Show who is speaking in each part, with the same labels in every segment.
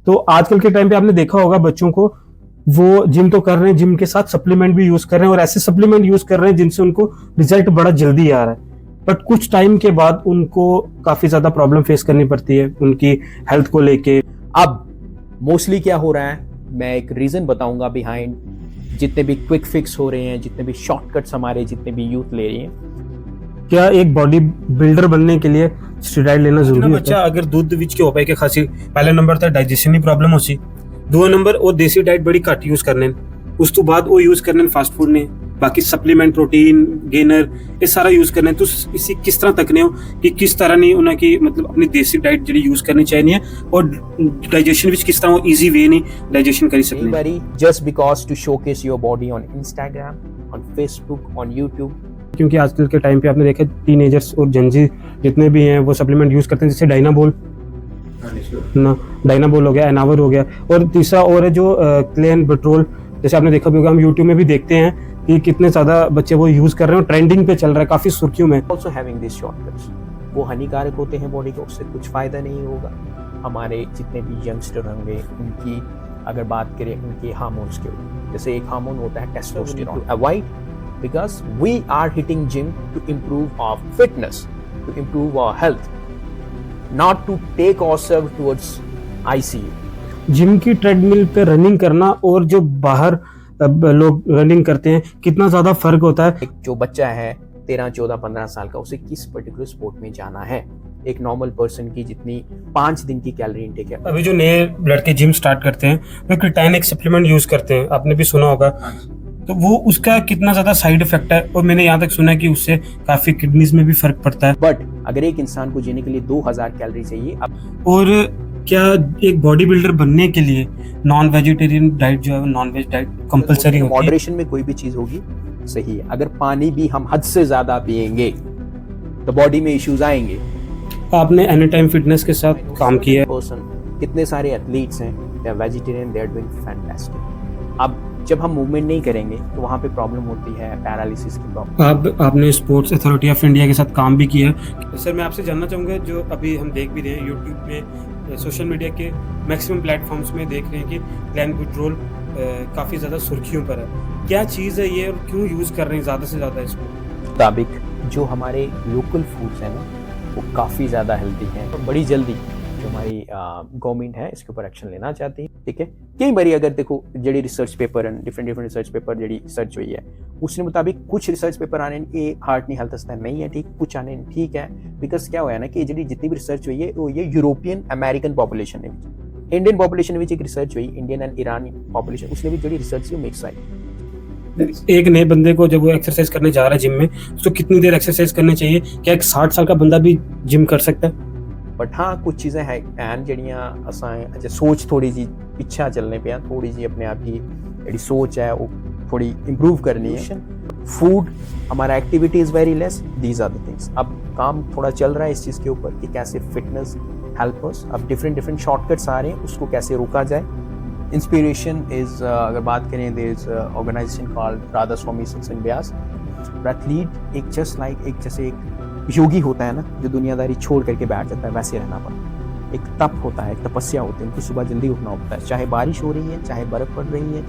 Speaker 1: तो आजकल के टाइम पे आपने देखा होगा बच्चों को, वो जिम तो कर रहे हैं, जिम के साथ सप्लीमेंट भी यूज कर रहे हैं और ऐसे सप्लीमेंट यूज कर रहे हैं जिनसे उनको रिजल्ट बड़ा जल्दी आ रहा है, बट कुछ टाइम के बाद उनको काफी ज्यादा प्रॉब्लम फेस करनी पड़ती है उनकी हेल्थ को लेके।
Speaker 2: अब मोस्टली क्या हो रहा है, मैं एक रीजन बताऊंगा बिहाइंड जितने भी क्विक फिक्स हो रहे हैं, जितने भी शॉर्टकट्स हमारे जितने भी यूथ ले रहे हैं।
Speaker 1: क्या एक बॉडी बिल्डर बनने के लिए स्टेरॉइड लेना जरूरी है?
Speaker 3: बच्चा अगर दूध विच के होपाई के खासी पहले नंबर ते डाइजेशन की प्रॉब्लम होसी, दूसरा नंबर वो देसी डाइट बड़ी घट यूज करने, उस तो बाद वो यूज करने फास्ट फूड ने, बाकी सप्लीमेंट प्रोटीन गेनर ये सारा यूज करने। तो इसी किस तरह तकने हो कि किस तरह नहीं उन्हें की मतलब अपनी देसी डाइट जी यूज करनी चाहिए और डाइजेशन विच किस तरह वो इजी वे नहीं डाइजेशन करी सकते।
Speaker 2: Just because to showcase your body on Instagram, on Facebook, on YouTube.
Speaker 1: क्योंकि आजकल के टाइम पे आपने देखा टीनेजर्स और जनजी जितने भी हैं वो सप्लीमेंट यूज करते हैं, जैसे डायनाबोल हो गया, एनावर हो गया, और तीसरा और है जो क्लेन पेट्रोल, जैसे आपने देखा भी होगा, हम यूट्यूब में भी देखते हैं कि कितने ज्यादा बच्चे वो यूज कर रहे हैं, ट्रेंडिंग पे चल रहा है काफी सुर्खियों में।
Speaker 2: ऑल्सो हैविंग दिस शॉर्टकट्स, वो हानिकारक होते हैं बॉडी को, उससे कुछ फायदा नहीं होगा। हमारे जितने भी यंगस्टर होंगे उनकी अगर बात करें उनके हार्मोन्स के ऊपर, जैसे एक हार्मोन होता है testosterone, avoid because we are hitting gym to improve our fitness, to improve our health, not to take ourselves towards ICU.
Speaker 1: Gym की ट्रेडमिल पे रनिंग करना और जो बाहर लोग रनिंग करते हैं, कितना ज्यादा फर्क होता है।
Speaker 2: एक जो बच्चा है 13, 14, 15 साल का, उसे किस पर्टिकुलर स्पोर्ट में जाना है, एक नॉर्मल पर्सन की जितनी 5 दिन की कैलोरी इनटेक है।
Speaker 3: अभी जो नए लड़के जिम स्टार्ट करते हैं वो क्रिएटिन एक सप्लीमेंट यूज करते हैं, आपने भी सुना होगा, तो वो उसका कितना ज्यादा साइड इफेक्ट है, और मैंने यहाँ तक सुना है कि उससे काफी किडनीज में भी फर्क पड़ता है।
Speaker 2: बट अगर एक इंसान को जीने के लिए 2000 कैलोरी चाहिए,
Speaker 3: और क्या एक बॉडी बिल्डर बनने के लिए नॉन वेजिटेरियन डाइट जो है, नॉन वेज डाइट कंपलसरी होगी?
Speaker 2: मॉडरेशन में कोई भी चीज होगी सही है। अगर पानी भी हम हद से ज्यादा पिएंगे तो बॉडी में इश्यूज आएंगे।
Speaker 1: आपने एनी टाइम फिटनेस के साथ काम किया है,
Speaker 2: कितने सारे एथलीट्स हैं, they are vegetarian, they are doing fantastic. अब जब हम मूवमेंट नहीं करेंगे तो वहाँ पे प्रॉब्लम होती है, पैरालिसिस की प्रॉब्लम।
Speaker 1: आपने स्पोर्ट्स अथॉरिटी ऑफ इंडिया के साथ काम भी किया है।
Speaker 3: सर मैं आपसे जानना चाहूँगा, जो अभी हम देख भी रहे हैं यूट्यूब में, सोशल मीडिया के मैक्सिमम प्लेटफॉर्म्स में देख रहे हैं कि क्लेन पेट्रोल काफ़ी ज़्यादा सुर्खियों पर है, क्या चीज़ है ये और क्यों यूज़ कर रहे हैं ज़्यादा से ज़्यादा इसको?
Speaker 2: मुताबिक जो हमारे लोकल फूड्स हैं ना वो काफ़ी ज़्यादा हेल्दी हैं, और बड़ी जल्दी जो हमारी गवर्नमेंट है इसके ऊपर एक्शन लेना चाहती है। ठीक है, कई बारी अगर देखो जी research paper and different research paper जी रिसर्च हुई है उसने मुताबिक कुछ रिसर्च पेपर आने ये हार्ट नहीं हेल्थ असता नहीं है, ठीक, कुछ आने ठीक है, बिकॉज क्या हुआ है ना कि जी जितनी भी रिसर्च हुई है वो ये यूरोपियन अमेरिकन पॉपुलेशन ने, इंडियन पॉपुलेशन में एक रिसर्च हुई, इंडियन एंड ईरानी पॉपुलेशन, उसने भी जी रिसर्च मिक्स आई।
Speaker 3: एक नए बंदे को जब वो एक्सरसाइज करने जा रहा है जिम में, तो कितनी देर एक्सरसाइज करनी चाहिए? क्या एक 60 साल का बंदा भी जिम कर सकता है?
Speaker 2: बट हाँ कुछ चीज़ें हैं एंड जड़ियाँ असां अच्छा सोच थोड़ी जी पिछा चलने पे, थोड़ी जी अपने आप की जी सोच है वो थोड़ी इम्प्रूव करनी है। फूड, हमारा activity is very less, these are the things. अब काम थोड़ा चल रहा है इस चीज़ के ऊपर कि कैसे फिटनेस हेल्प अस। अब डिफरेंट शॉर्टकट्स आ रहे हैं, उसको कैसे रोका जाए। इंस्पिरेशन इज अगर बात करें, there is organization called Radha Swami Satsang Beas. Athlete एक जस्ट लाइक एक जैसे एक योगी होता है ना जो दुनियादारी छोड़ करके बैठ जाता है, वैसे रहना पड़ता है। एक तप होता है, एक तपस्या होती है, उनको सुबह जल्दी उठना होता है, चाहे बारिश हो रही है, चाहे बर्फ पड़ रही है।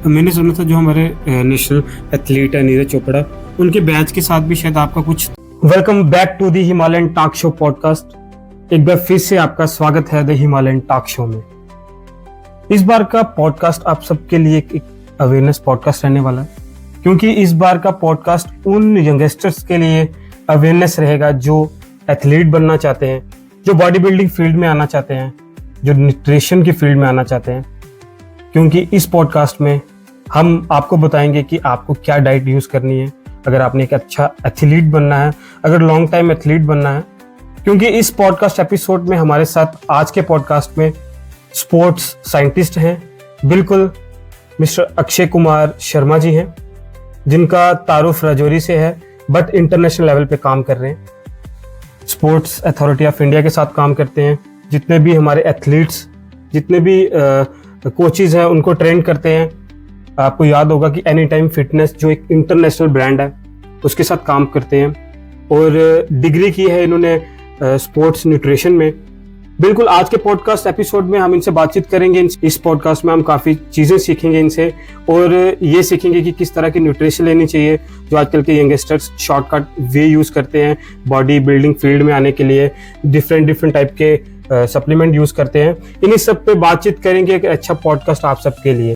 Speaker 3: मैंने सुना था जो हमारे नेशनल एथलीट है नीरज चोपड़ा, उनके बैच के साथ भी शायद आपका कुछ।
Speaker 1: Welcome back to the Himalayan talk show podcast. एक बार फिर से आपका स्वागत है द हिमालयन टॉक शो में। इस बार का पॉडकास्ट आप सबके लिए एक अवेयरनेस पॉडकास्ट रहने वाला है, क्योंकि इस बार का पॉडकास्ट उन यंगस्टर्स के लिए अवेयरनेस रहेगा जो एथलीट बनना चाहते हैं, जो बॉडी बिल्डिंग फील्ड में आना चाहते हैं, जो न्यूट्रिशन की फील्ड में आना चाहते हैं। क्योंकि इस पॉडकास्ट में हम आपको बताएंगे कि आपको क्या डाइट यूज करनी है अगर आपने एक अच्छा एथलीट बनना है, अगर लॉन्ग टाइम एथलीट बनना है। क्योंकि इस पॉडकास्ट एपिसोड में हमारे साथ आज के पॉडकास्ट में स्पोर्ट्स साइंटिस्ट हैं, बिल्कुल मिस्टर अक्षय कुमार शर्मा जी हैं, जिनका तारुफ राजौरी से है बट इंटरनेशनल लेवल पे काम कर रहे हैं। स्पोर्ट्स अथॉरिटी ऑफ इंडिया के साथ काम करते हैं, जितने भी हमारे एथलीट्स, जितने भी कोचेज हैं उनको ट्रेन करते हैं। आपको याद होगा कि एनी टाइम फिटनेस जो एक इंटरनेशनल ब्रांड है उसके साथ काम करते हैं, और डिग्री की है इन्होंने स्पोर्ट्स न्यूट्रिशन में। बिल्कुल, आज के पॉडकास्ट एपिसोड में हम इनसे बातचीत करेंगे। इस पॉडकास्ट में हम काफ़ी चीज़ें सीखेंगे इनसे, और ये सीखेंगे कि किस तरह की न्यूट्रिशन लेनी चाहिए, जो आजकल के यंगस्टर्स शॉर्टकट वे यूज़ करते हैं बॉडी बिल्डिंग फील्ड में आने के लिए, डिफरेंट टाइप के सप्लीमेंट यूज़ करते हैं। इन्हीं सब पे बातचीत करेंगे, एक अच्छा पॉडकास्ट आप सबके लिए।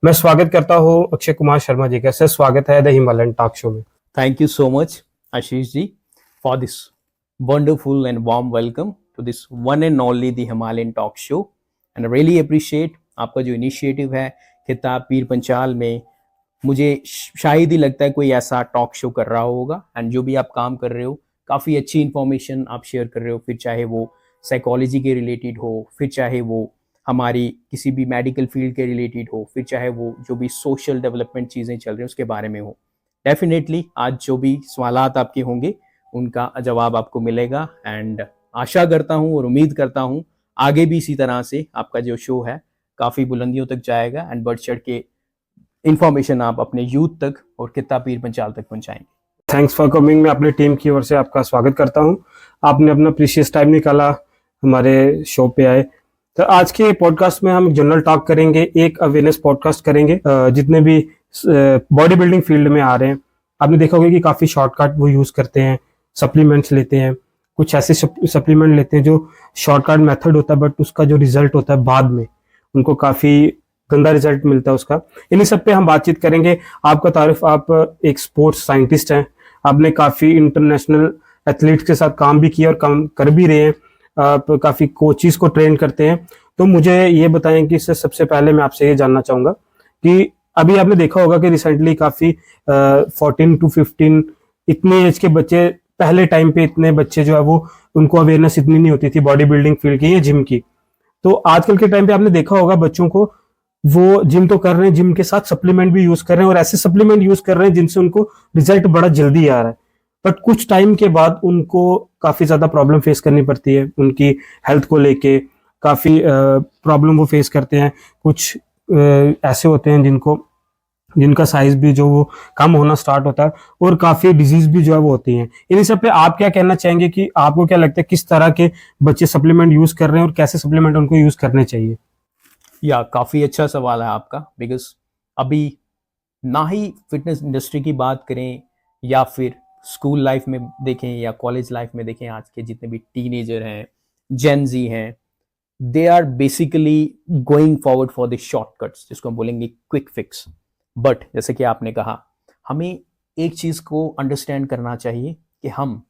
Speaker 1: मैं स्वागत करता हूँ अक्षय कुमार शर्मा जी का। सर, स्वागत है द हिमालयन टॉक शो में।
Speaker 2: Thank you so much, Ashish ji, for this wonderful and warm welcome to this one and only the Himalayan Talk Show. And I really appreciate आपका जो इनिशिएटिव है खिताब पीर पंचाल में। मुझे शायद ही लगता है कोई ऐसा टॉक शो कर रहा होगा, एंड जो भी आप काम कर रहे हो काफ़ी अच्छी इन्फॉर्मेशन आप शेयर कर रहे हो, फिर चाहे वो साइकोलॉजी के रिलेटेड हो, फिर चाहे वो हमारी किसी भी मेडिकल फील्ड के रिलेटेड हो, फिर चाहे वो जो भी सोशल डेवलपमेंट चीज़ें चल रही हैं उसके बारे में हो। डेफिनेटली आज जो भी सवालात आपके होंगे उनका जवाब आपको मिलेगा, एंड आशा करता हूँ और उम्मीद करता हूँ आगे भी इसी तरह से आपका जो शो है काफ़ी बुलंदियों तक जाएगा, एंड बढ़ चढ़ के इंफॉर्मेशन आप अपने यूथ तक और कित्ता पीर पंचाल तक पहुँचाएंगे।
Speaker 1: Thanks for coming. मैं अपनी टीम की ओर से आपका स्वागत करता हूँ। आपने अपना प्रीशियस टाइम निकाला, हमारे शो पे आए। तो आज के पॉडकास्ट में हम जनरल टॉक करेंगे, एक अवेयरनेस पॉडकास्ट करेंगे। जितने भी बॉडी बिल्डिंग फील्ड में आ रहे हैं, आपने देखा होगा कि काफ़ी शॉर्टकट वो यूज़ करते हैं, सप्लीमेंट्स लेते हैं, कुछ ऐसे सप्लीमेंट लेते हैं जो शॉर्टकट मेथड होता है, बट उसका जो रिजल्ट होता है बाद में उनको काफ़ी गंदा रिजल्ट मिलता है उसका। इन्हीं सब पे हम बातचीत करेंगे। आपका तारुफ, आप एक स्पोर्ट्स साइंटिस्ट हैं, आपने काफ़ी इंटरनेशनल एथलीट्स के साथ काम भी किया और काम कर भी रहे हैं, आप काफ़ी कोचेस को ट्रेन करते हैं। तो मुझे ये बताएं कि इससे सबसे पहले मैं आपसे ये जानना चाहूँगा कि अभी आपने देखा होगा कि रिसेंटली काफ़ी 14 to 15 इतने एज के बच्चे, पहले टाइम पे इतने बच्चे जो है वो उनको अवेयरनेस इतनी नहीं होती थी बॉडी बिल्डिंग फील्ड की या जिम की। तो आजकल के टाइम पे आपने देखा होगा बच्चों को, वो जिम तो कर रहे हैं, जिम के साथ सप्लीमेंट भी यूज कर रहे हैं, और ऐसे सप्लीमेंट यूज कर रहे हैं जिनसे उनको रिजल्ट बड़ा जल्दी आ रहा है, बट कुछ टाइम के बाद उनको काफी ज्यादा प्रॉब्लम फेस करनी पड़ती है। उनकी हेल्थ को लेके काफी प्रॉब्लम वो फेस करते हैं। कुछ ऐसे होते हैं जिनका साइज भी जो वो कम होना स्टार्ट होता है, और काफी डिजीज भी जो है वो होती हैं। इन सब पे आप क्या कहना चाहेंगे कि आपको क्या लगता है किस तरह के बच्चे सप्लीमेंट यूज कर रहे हैं और कैसे सप्लीमेंट उनको यूज करने चाहिए?
Speaker 2: या काफ़ी अच्छा सवाल है आपका, बिकॉज अभी ना ही फिटनेस इंडस्ट्री की बात करें या फिर स्कूल लाइफ में देखें या कॉलेज लाइफ में देखें, आज के जितने भी टीनेजर हैं, जेन जी हैं, they are basically going forward for the shortcuts, जिसको हम बोलेंगे क्विक फिक्स। बट जैसे कि आपने कहा, हमें एक चीज़ को अंडरस्टैंड करना चाहिए कि हम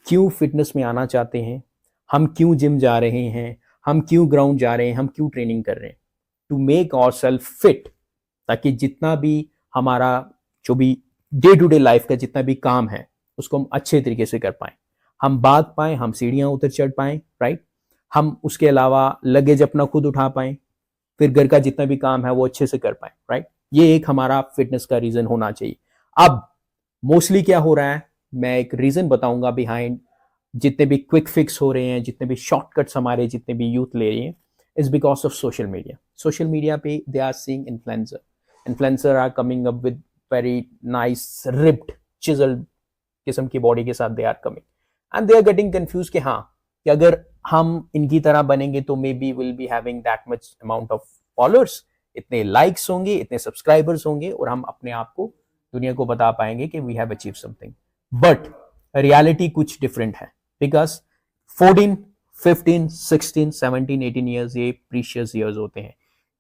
Speaker 2: क्यों फिटनेस में आना चाहते हैं, हम क्यों जिम जा रहे हैं, हम क्यों ग्राउंड जा रहे हैं, हम क्यों ट्रेनिंग कर रहे हैं। To make our self fit, ताकि जितना भी हमारा जो भी डे टू डे लाइफ का जितना भी काम है उसको हम अच्छे तरीके से कर पाएं, हम भाग पाएं, हम सीढ़ियाँ उतर चढ़ पाएं, राइट। हम उसके अलावा लगेज अपना खुद उठा पाएं, फिर घर का जितना भी काम है वो अच्छे से कर पाएं, राइट। ये एक हमारा फिटनेस का रीज़न होना चाहिए। अब मोस्टली क्या हो रहा है, मैं एक रीज़न बताऊंगा बिहाइंड जितने भी क्विक फिक्स हो रहे हैं, जितने भी शॉर्टकट्स हमारे जितने भी यूथ ले रहे हैं, is because of social media. Social media पे they are seeing influencer are coming up with very nice ripped chiselled किस्म की बॉडी के साथ they are coming, and they are getting confuse कि हाँ, कि अगर हम इनकी तरह बनेंगे तो may be will be having that much amount of followers, इतने लाइक्स होंगे, इतने सब्सक्राइबर्स होंगे, और हम अपने आप को दुनिया को बता पाएंगे कि we have achieve something. But reality कुछ डिफरेंट है, बिकॉज 14, 15, 16, 17, 18 ईयर्स ये प्रीशियस ईयर्स होते हैं।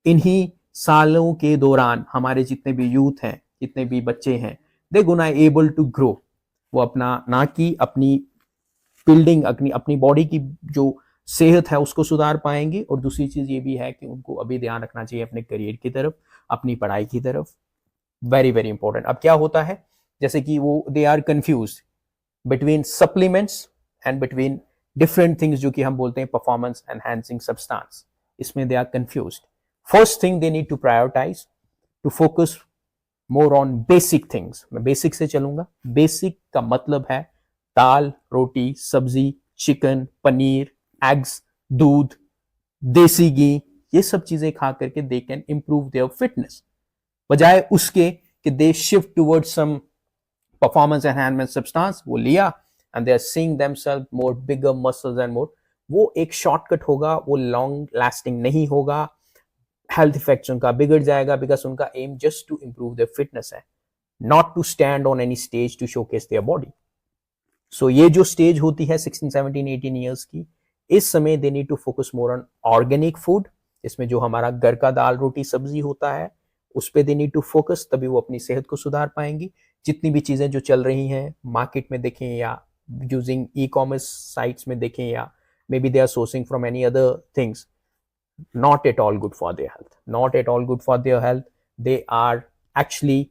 Speaker 2: इन्हीं सालों के दौरान हमारे जितने भी यूथ हैं, जितने भी बच्चे हैं, they gonna able to grow. वो अपना ना कि अपनी बिल्डिंग, अपनी बॉडी की जो सेहत है उसको सुधार पाएंगे, और दूसरी चीज़ ये भी है कि उनको अभी ध्यान रखना चाहिए अपने करियर की तरफ, अपनी पढ़ाई की तरफ। Very very important. अब क्या होता है, जैसे कि वो they are confuse between supplements and between different things जो कि हम बोलते हैं परफॉर्मेंस एनहांसिंग सब्सटेंस, इसमें they are confused. First thing they need to prioritise, to focus more on basic things. मैं बेसिक से चलूंगा। बेसिक का मतलब है दाल, रोटी, सब्जी, चिकन, पनीर, एग्स, दूध, देसी घी, ये सब चीजें खा करके they can improve their fitness, बजाय उसके कि they shift towards some performance enhancement substance, वो लिया and they are seeing themselves more bigger muscles and more. वो एक शॉर्टकट होगा, वो लॉन्ग लास्टिंग नहीं होगा, हेल्थ इफेक्ट्स उनका बिगड़ जाएगा, बिकॉज उनका aim just to improve their fitness है, not to stand on any stage to showcase their body. So ये जो स्टेज होती है 16, 17, 18 ईयर्स की, इस समय they need to focus more on organic food, इसमें जो हमारा घर का दाल रोटी सब्जी होता है उस पे दे नीड टू फोकस, तभी वो अपनी सेहत को सुधार पाएंगी। जितनी भी चीजें जो चल रही हैं मार्केट में देखें या यूजिंग ई कॉमर्स साइट्स में देखें या maybe they are sourcing from any other things, not at all good for their health, not at all good for their health. They are actually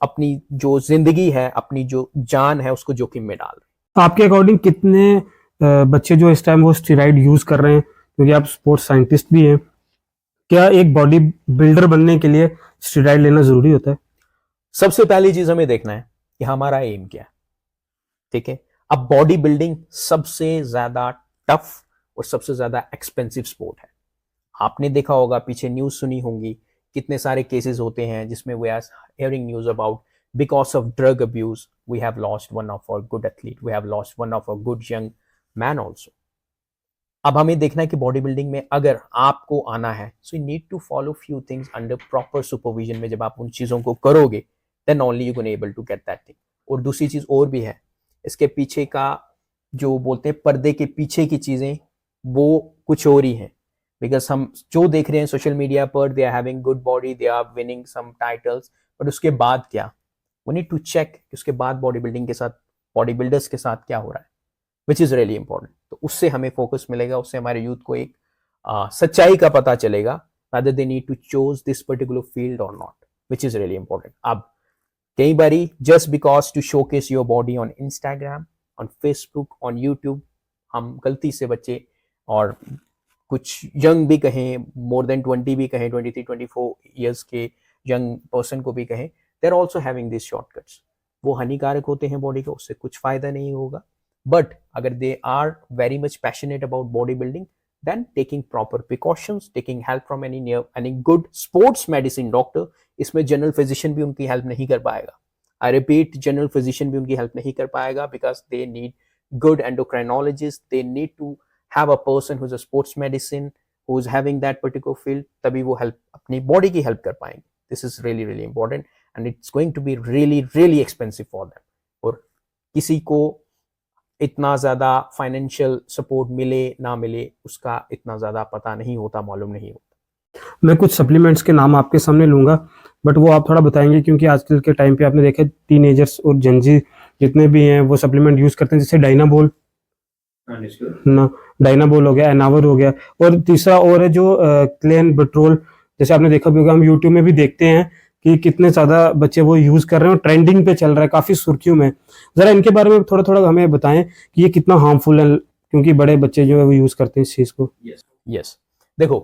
Speaker 2: अपनी जो जिंदगी है, अपनी जो जान है, उसको जोखिम में डाल रहे
Speaker 1: आपके अकॉर्डिंग कितने बच्चे जो इस टाइम वो स्टेरॉइड यूज कर रहे हैं, क्योंकि आप स्पोर्ट्स साइंटिस्ट भी हैं, क्या एक बॉडी बिल्डर बनने के लिए स्टेरॉइड लेना जरूरी होता है?
Speaker 2: सबसे पहली चीज हमें देखना है कि हमारा एम क्या है, ठीक है। अब बॉडी बिल्डिंग सबसे ज्यादा टफ और सबसे ज्यादा एक्सपेंसिव स्पोर्ट है। आपने देखा होगा, पीछे न्यूज सुनी होंगी, कितने सारे केसेस होते हैं जिसमें we are hearing news about because of drug abuse we have lost one of our good athlete, we have lost one of our good young man also. अब हमें देखना है कि बॉडी बिल्डिंग में अगर आपको आना है, so you need to follow few things under proper supervision में। जब आप उन चीजों को करोगे then only you can able to get that thing. और दूसरी चीज और भी है, इसके पीछे का जो बोलते हैं पर्दे के पीछे की चीजें, वो कुछ और ही हैं। बिकॉज हम जो देख रहे हैं सोशल मीडिया पर, they are having good body, they are winning some titles, but उसके बाद क्या, वी नीड टू चेक कि उसके बाद बॉडी बिल्डिंग के साथ, बॉडी बिल्डर्स के साथ क्या हो रहा है, विच इज रियली इंपॉर्टेंट। तो उससे हमें फोकस मिलेगा, उससे हमारे यूथ को एक सच्चाई का पता चलेगा, whether they need to choose this particular field or not, which is really important. अब कई बारी just because to showcase your body on Instagram, on Facebook, on YouTube, हम गलती से बच्चे, और कुछ यंग भी कहें, मोर देन 20 भी कहें, 23, 24 ईयर्स के यंग पर्सन को भी कहें, they are also having this shortcuts. वो हानिकारक होते हैं बॉडी को, उससे कुछ फायदा नहीं होगा। बट अगर they are very much passionate about body building, then taking proper precautions, taking help from any good sports medicine doctor, इसमें जनरल फिजिशियन भी उनकी हेल्प नहीं कर पाएगा। I repeat, जनरल फिजिशियन भी उनकी हेल्प नहीं कर पाएगा, because they need good endocrinologists, they need to have a person who's a sports medicine, who's having that particular field, तभी वो हेल्प, अपनी बॉडी की हेल्प कर पाएंगे। This is really really important and it's going to be really really expensive for them। और किसी को इतना ज्यादा फाइनेंशियल सपोर्ट मिले ना मिले, उसका इतना ज्यादा पता नहीं होता, मालूम नहीं होता।
Speaker 1: मैं कुछ सप्लीमेंट्स के नाम आपके सामने लूंगा, बट वो आप थोड़ा बताएंगे, क्योंकि आजकल के टाइम पे आपने देखा टीनेजर्स और जेंजी जितने भी हैं वो सप्लीमेंट यूज करते हैं, जैसे डायनाबोल ना, डायनाबोल हो गया, एनावर हो गया, और तीसरा और है जो क्लेन पेट्रोल। जैसे आपने देखा भी होगा, हम यूट्यूब में भी देखते हैं कि कितने ज्यादा बच्चे वो यूज कर रहे हैं, ट्रेंडिंग पे चल रहा है, काफी सुर्खियों में। जरा इनके बारे में थोड़ा थोड़ा हमें बताएं कि ये कितना हार्मफुल है, क्योंकि बड़े बच्चे जो है वो यूज करते हैं इस चीज को।
Speaker 2: यस, देखो,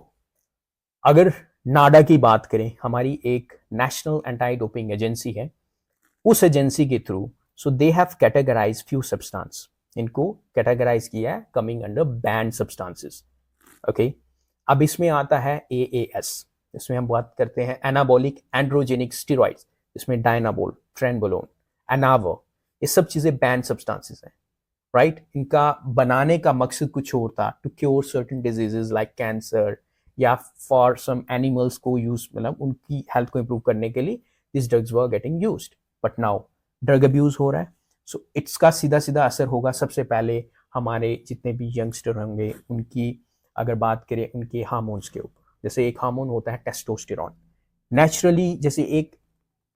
Speaker 2: अगर नाडा की बात करें, हमारी एक नेशनल एंटी डोपिंग एजेंसी है, उस एजेंसी के through, so they have categorize few substance, इनको कैटेगराइज किया है coming under band substances. Okay, अब इसमें आता है AAS, इसमें हम बात करते हैं एनाबॉलिक एंड्रोजेनिक स्टेरॉइड्स, इसमें डायनाबोल, ट्रेनबोलोन, एनावर, ये सब चीजें बैंड सब्सटेंसेस हैं, राइट। इनका बनाने का मकसद कुछ और था, to cure certain diseases like cancer, या फॉर सम एनिमल्स को यूज, मतलब उनकी हेल्थ को इंप्रूव करने के लिए this drugs were getting used. But now drug abuse हो रहा है, सो इसका सीधा सीधा असर होगा सबसे पहले हमारे जितने भी यंगस्टर होंगे, उनकी अगर बात करें उनके हार्मोन्स के ऊपर। जैसे एक हार्मोन होता है टेस्टोस्टेरॉन, नेचुरली जैसे एक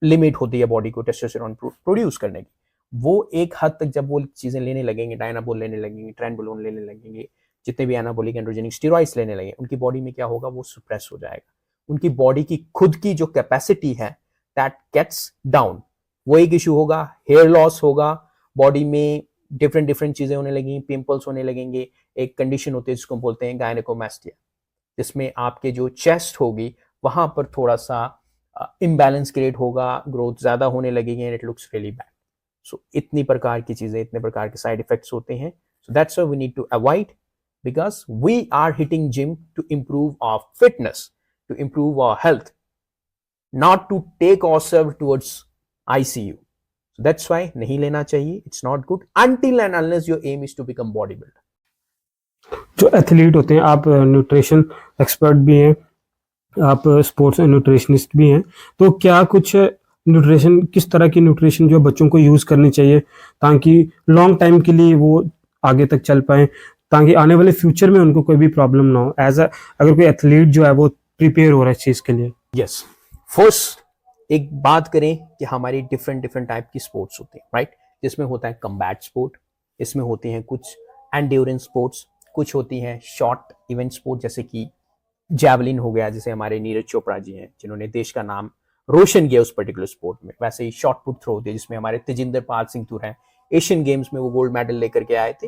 Speaker 2: लिमिट होती है बॉडी को टेस्टोस्टेरॉन प्रोड्यूस करने की, वो एक हद तक जब वो चीजें लेने लगेंगे, डायनाबोल लेने लगेंगे, ट्रेनबोलोन लेने लगेंगे, जितने भी एनाबॉलिक एंड्रोजेनिक स्टेरॉइड्स लेने लगे, उनकी बॉडी में क्या होगा, वो सुप्रेस हो जाएगा। उनकी बॉडी की खुद की जो कैपेसिटी है दैट गेट्स डाउन, वो एक इशू होगा। हेयर लॉस होगा, बॉडी में डिफरेंट चीजें होने लगेंगी, पिंपल्स होने लगेंगे। एक कंडीशन होती है जिसको बोलते हैं गायनेकोमास्टिया, जिसमें आपके जो चेस्ट होगी वहां पर थोड़ा सा इम्बैलेंस क्रिएट होगा, ग्रोथ ज्यादा होने लगेगी, and it looks really bad. So इतनी प्रकार की चीजें, इतने प्रकार के साइड इफेक्ट्स होते हैं. So that's why we need to avoid, because we are hitting gym to improve our fitness, to improve our health, not to take ourselves towards ICU. So that's why nahi lena chahiye. It's not good until and unless your aim is to become bodybuilder.
Speaker 1: जो athlete होते हैं, आप nutrition expert भी हैं, आप sports nutritionist भी हैं, तो क्या कुछ न्यूट्रिशन, किस तरह की न्यूट्रिशन जो बच्चों को यूज़ करनी चाहिए ताकि लॉन्ग टाइम के लिए वो आगे तक चल पाएँ, ताकि आने वाले फ्यूचर में उनको कोई भी प्रॉब्लम ना हो, अगर कोई एथलीट जो है वो प्रिपेयर हो रहा है इस चीज़ के लिए?
Speaker 2: Yes. फर्स्ट एक बात करें कि हमारी डिफरेंट टाइप की स्पोर्ट्स होती हैं, राइट? जिसमें होता है कम्बैट स्पोर्ट, इसमें होती हैं कुछ एंड्योरेंस स्पोर्ट्स, कुछ होती हैं शॉर्ट इवेंट स्पोर्ट, जैसे कि जैवलिन हो गया, जैसे हमारे नीरज चोपड़ा जी हैं जिन्होंने देश का नाम रोशन किया उस पर्टिकुलर स्पोर्ट में. वैसे ही शॉर्ट पुट थ्रो होती है जिसमें हमारे तेजिंदर पाल सिंह तुर हैं, एशियन गेम्स में वो गोल्ड मेडल लेकर के आए थे.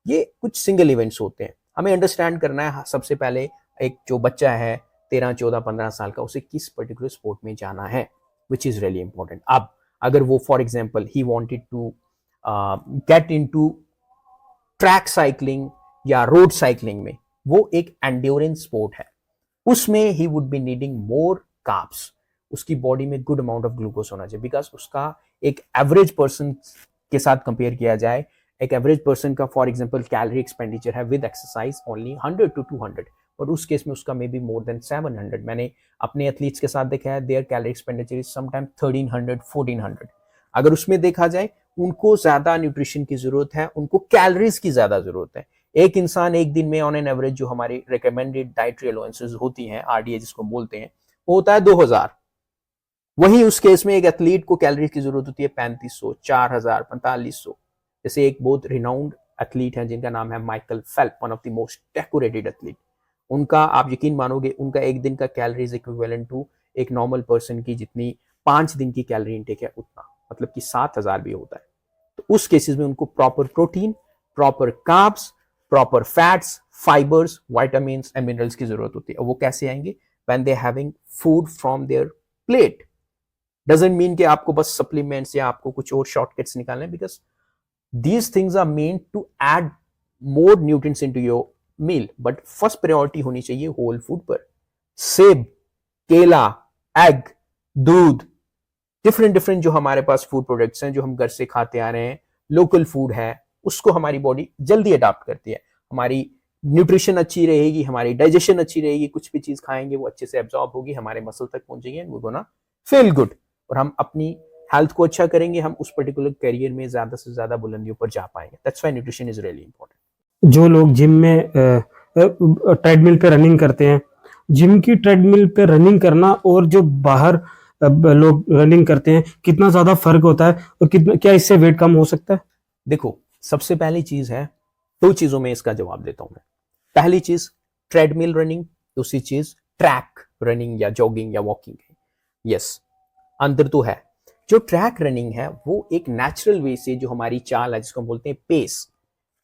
Speaker 2: ये कुछ सिंगल इवेंट्स होते हैं. हमें अंडरस्टैंड करना है सबसे पहले, एक जो बच्चा है 13, 14, 15 साल का, उसे किस पर्टिकुलर स्पोर्ट में जाना है, विच इज रियली इंपॉर्टेंट. अब अगर वो for example he wanted to get in to track cycling या रोड साइकिलिंग में, वो एक एंड्योरेंस स्पोर्ट है, उसमें he would be needing more carbs. उसकी बॉडी में गुड अमाउंट ऑफ ग्लूकोज होना चाहिए, बिकॉज उसका एक एवरेज पर्सन के साथ कंपेयर किया जाए, एक एवरेज पर्सन का फॉर एग्जांपल कैलोरी एक्सपेंडिचर है विद एक्सरसाइज ओनली 100 to 200, और उस केस में उसका मे बी मोर देन 700. मैंने अपने एथलीट्स के साथ देखा है, their calorie expenditure is sometime 1300, 1400. अगर उसमें देखा जाए, उनको ज्यादा न्यूट्रिशन की जरूरत है, उनको कैलोरीज की ज्यादा जरूरत है. एक इंसान एक दिन में ऑन एन एवरेज जो हमारी रिकमेंडेड डाइटरी अलाउंसेस होती हैं, आरडीए जिसको बोलते हैं, वो होता है 2000. वहीं उस केस में एक एथलीट को कैलोरीज की जरूरत होती है 3500, 4000, 4500. जैसे एक बहुत रिनाउंड एथलीट है जिनका नाम है Michael फेल्प, one of the most decorated athlete. उनका आप यकीन मानोगे, उनका एक दिन का कैलोरीज इक्विवेलेंट टू एक नॉर्मल पर्सन की जितनी 5 दिन की कैलोरी इनटेक है उतना, मतलब कि 7000 भी होता है. तो उस केसेस में उनको proper protein, proper carbs, proper fats, fibres, vitamins and minerals की जरूरत होती है. और वो कैसे आएंगे? When they having food from their plate. Doesn't mean कि आपको बस सप्लीमेंट्स या आपको कुछ और शॉर्टकट्स निकालने, because these things are meant to add more nutrients into your meal, but first priority होनी चाहिए whole food पर. सेब, केला, एग, दूध, डिफरेंट जो हमारे पास फूड प्रोडक्ट्स हैं जो हम घर से खाते आ रहे हैं, लोकल फूड है, उसको हमारी बॉडी जल्दी अडॉप्ट करती है. हमारी न्यूट्रिशन अच्छी रहेगी, हमारी डाइजेशन अच्छी रहेगी, कुछ भी चीज खाएंगे वो अच्छे से एब्जॉर्ब होगी, हमारे मसल तक पहुंचेगी and we gonna feel good. और हम अपनी हेल्थ को अच्छा करेंगे, हम उस पर्टिकुलर करियर में ज्यादा से ज्यादा बुलंदियों पर जा पाएंगे. That's why nutrition is really important.
Speaker 1: जो लोग जिम में ट्रेडमिल पे रनिंग करते हैं, जिम की ट्रेडमिल पे रनिंग करना और जो बाहर लोग रनिंग करते हैं, कितना ज्यादा फर्क होता है और कितना, क्या इससे वेट कम हो सकता है?
Speaker 2: देखो, सबसे पहली चीज है, 2 चीजों में इसका जवाब देता हूं मैं. पहली चीज ट्रेडमिल रनिंग, दूसरी चीज ट्रैक रनिंग या जॉगिंग या वॉकिंग है. यस, अंतर तो है. जो ट्रैक रनिंग है वो एक नेचुरल वे से, जो हमारी चाल है जिसको हम बोलते हैं पेस,